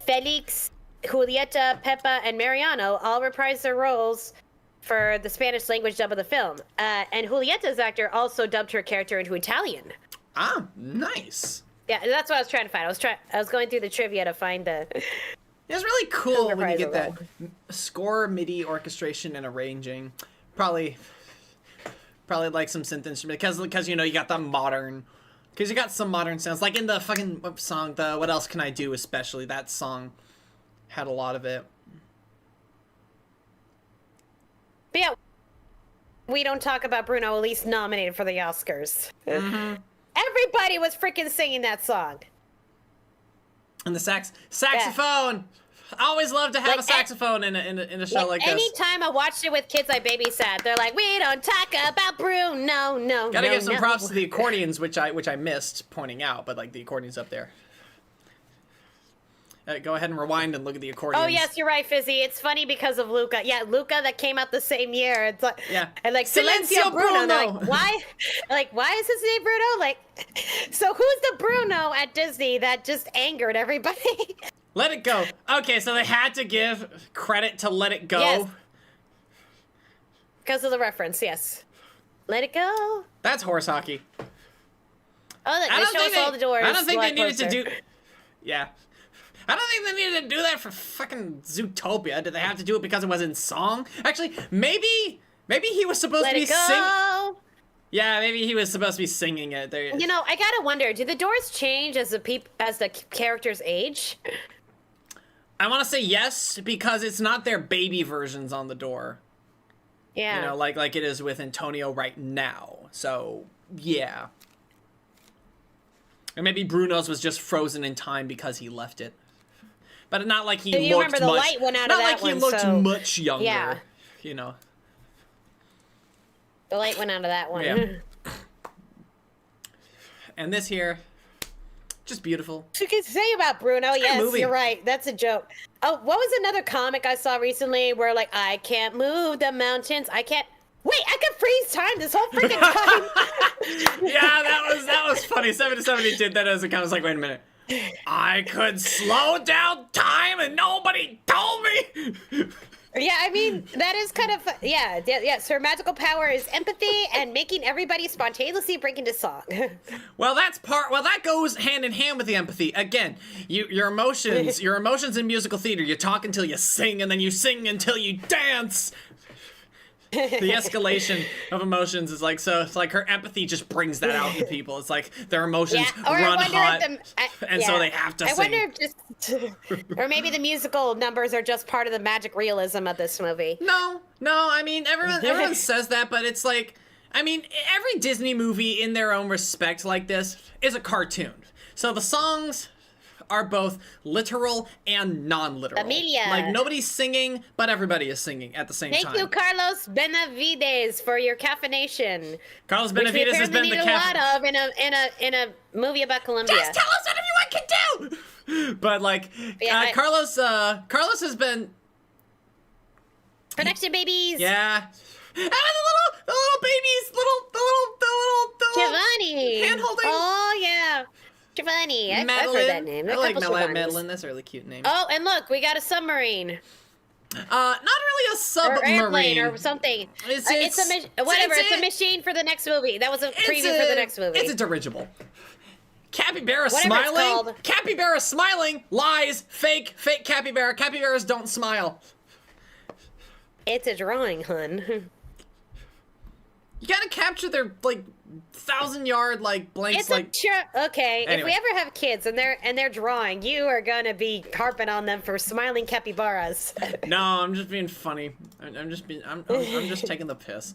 Felix, Julieta, Pepa, and Mariano all reprised their roles for the Spanish language dub of the film. And Julieta's actor also dubbed her character into Italian.
Ah, nice.
Yeah, that's what I was trying to find. I was going through the trivia to find the.
It's really cool when you get that
Reprisal.
score, MIDI orchestration, and arranging. Probably like some synth instrument because you know you got the modern. Because you got some modern sounds, like in the fucking song, the What Else Can I Do, especially, that song had a lot of it.
But yeah, we don't talk about Bruno Elise nominated for the Oscars. Everybody was freaking singing that song.
And the saxophone! I always love to have a saxophone in a show like this.
Anytime I watched it with kids I babysat, they're like, "We don't talk about Bruno, no."
Gotta
no,
give some
no.
props to the accordions, which I missed pointing out, but like the accordion's up there. Go ahead and rewind and look at the accordions.
Oh yes, you're right, Fizzy. It's funny because of Luca. Yeah, Luca that came out the same year. It's like,
Yeah.
and like
Silencio
Silencio Bruno. They're
Bruno.
like, why? Like, why is his name Bruno? Like, so who's the Bruno at Disney that just angered everybody?
Let It Go. Okay, so they had to give credit to Let It Go.
Yes. Because of the reference, yes. Let it go.
That's horse hockey.
Oh, look, they show us all the doors.
I don't think they needed to
closer.
do. Yeah. I don't think they needed to do that for fucking Zootopia. Did they have to do it because it was in song? Actually, maybe he was supposed
Let
to be
it go.
singing. Yeah, maybe he was supposed to be singing it. There.
You know, I gotta wonder, do the doors change as the characters age?
I want to say yes because it's not their baby versions on the door.
Yeah.
You know, like it is with Antonio right now. So yeah. And maybe Bruno's was just frozen in time because he left it. But not like he
So you
looked
remember the
much.
light went out of
not
that
like he
one,
looked
so-
much younger.
Yeah.
You know.
The light went out of that one.
Yeah. And this here, just beautiful.
You can say about Bruno, yes,
movie.
you're right. That's a joke. Oh, what was another comic I saw recently where like I can't move the mountains? I can't. Wait, I could freeze time this whole freaking time.
Yeah, that was funny. 7 to 70 did that as a kind of like, wait a minute. I could slow down time and nobody told me.
Yeah, I mean that is kind of yeah. So her magical power is empathy and making everybody spontaneously break into song.
Well, that goes hand in hand with the empathy. Again, your emotions in musical theater, you talk until you sing, and then you sing until you dance. The escalation of emotions is like, so it's like her empathy just brings that out in people. It's like their emotions
Or I
run
wonder
hot,
if
so they have to
I
sing.
wonder if just, or maybe the musical numbers are just part of the magic realism of this movie.
No, I mean, everyone says that, but it's like, I mean, every Disney movie in their own respect like this is a cartoon. So the songs are both literal and non-literal.
Amelia.
Like, nobody's singing, but everybody is singing at the same time.
Thank you, Carlos Benavides, for your caffeination.
Carlos
Which we
Benavides has
apparently
been the
need a lot of in a movie about Colombia.
Just tell us whatever you can do! But, like,
Yeah,
Carlos has been...
Production babies.
Yeah. And the little babies, the little
Giovanni.
hand-holding.
Oh, yeah. Giovanni. I've
Madeline.
heard that name.
I like
Giovannis.
Madeline. That's a really cute name.
Oh, and look, we got a submarine.
Not really a
Or
submarine.
airplane or something.
It's
a machine for the next movie. That was a preview for the next movie.
It's a dirigible. Capybara
Whatever it's
smiling.
called.
Capybara smiling. Lies. Fake capybara. Capybaras don't smile.
It's a drawing, hun.
You gotta capture their, like, 1,000-yard, like, blanks,
It's
like...
okay. If we
Anyway.
ever have kids and they're drawing, you are gonna be harping on them for smiling capybaras.
No, I'm just being funny. I'm just taking the piss.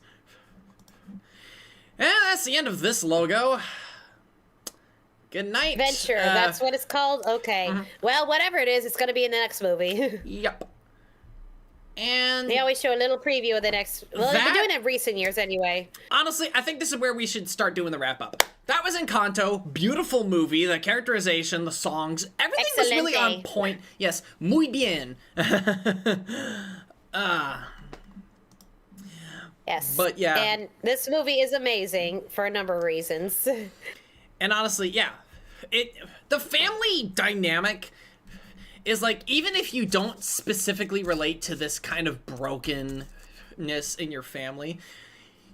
And that's the end of this logo. Good night.
Venture, that's what it's called? Okay. Well, whatever it is, it's gonna be in the next movie.
Yep. And
They always show a little preview of the next. Well, they've been doing it in recent years anyway.
honestly, I think this is where we should start doing the wrap up. That was Encanto. Beautiful movie. The characterization, the songs, everything was really on
Excelente.
point. Yes, muy bien.
Yes.
But, yeah.
And this movie is amazing for a number of reasons.
And honestly, yeah, the family dynamic is like, even if you don't specifically relate to this kind of brokenness in your family,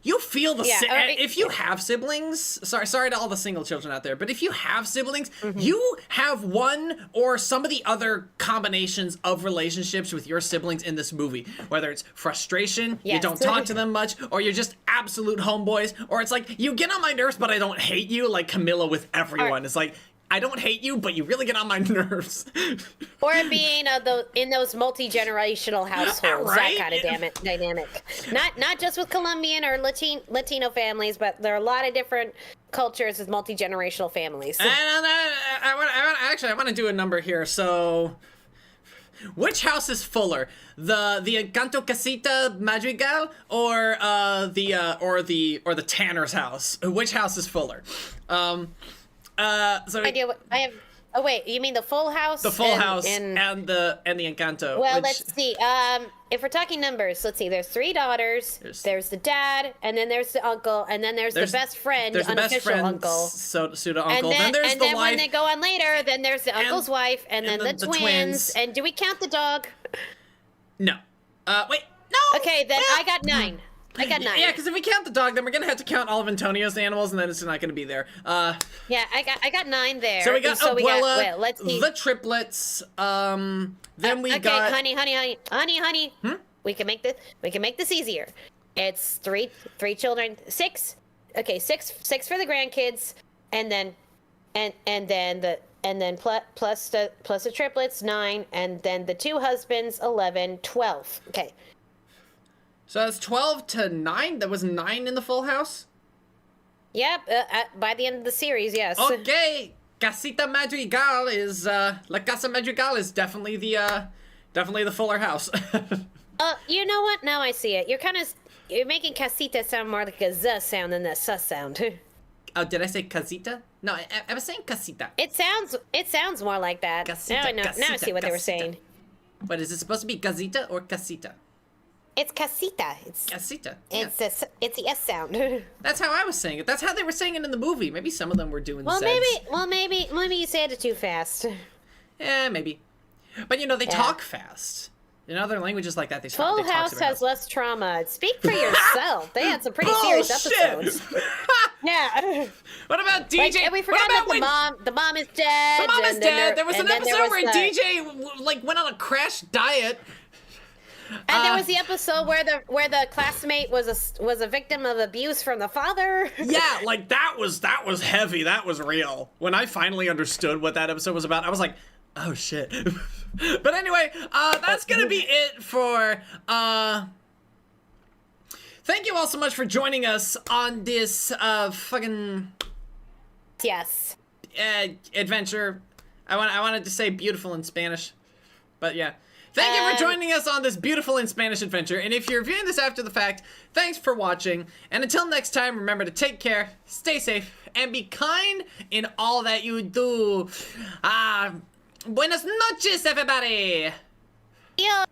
you feel the if you have siblings, sorry to all the single children out there, but if you have siblings, you have one or some of the other combinations of relationships with your siblings in this movie. Whether it's frustration, you don't talk to them much, or you're just absolute homeboys, or it's like, you get on my nerves, but I don't hate you, like Camilla with everyone. It's like, I don't hate you, but you really get on my nerves.
Or being in those multi-generational households,
right?
that kind of dynamic. Not just with Colombian or Latino families, but there are a lot of different cultures with multi-generational families.
And I want to do a number here. So, which house is fuller, the Encanto Casita Madrigal or the Tanner's house? Which house is fuller? So
I have. Oh wait, you mean the Full House?
The Full House and the Encanto.
Well, let's see. If we're talking numbers, let's see. There's 3 daughters. There's the dad, and then there's the uncle, and then there's the best friend, unofficial uncle.
Pseudo uncle.
And
then there's the wife.
when they go on later, then there's the uncle's wife, and then the twins. And do we count the dog?
No. Wait. No.
Okay, then I got 9. I got 9.
Yeah, because if we count the dog, then we're gonna have to count all of Antonio's animals, and then it's not gonna be there.
Yeah, I got 9 there.
So we got Abuela,
let's see.
the triplets. Then we got.
Honey. We can make this easier. It's three children, 6. Okay, 6 for the grandkids, and then plus the triplets, 9, and then the 2 husbands, 11, 12. Okay.
So that's 12 to 9? That was 9 in the Full House?
Yep, by the end of the series, yes.
Okay, Casita Madrigal is, La Casa Madrigal is definitely the fuller house.
You know what? Now I see it. You're making casita sound more like a Z sound than a S sound.
Oh, did I say casita? No, I was saying casita.
It sounds more like that.
Casita,
now I know. Now I see what they were saying.
But is it supposed to be casita or casita?
It's casita. It's
casita.
It's the S sound.
That's how I was saying it. That's how they were saying it in the movie. Maybe some of them were doing Zs.
Maybe you said it too fast.
Yeah, maybe. But they talk fast. In other languages like that, they talk.
Full House has less trauma. Speak for yourself. They had some pretty serious episodes. Yeah.
What about DJ?
Like, we forgot that the mom is dead.
The mom is dead. There was an episode where DJ went on a crash diet.
And there was the episode where the classmate was a victim of abuse from the father.
Yeah, like that was heavy. That was real. When I finally understood what that episode was about, I was like, oh shit. But anyway, that's gonna be it for thank you all so much for joining us on this fucking adventure. I wanted to say beautiful in Spanish, but yeah. Thank you for joining us on this beautiful in Spanish adventure. And if you're viewing this after the fact, thanks for watching. And until next time, remember to take care, stay safe, and be kind in all that you do. Buenas noches, everybody.
Yo.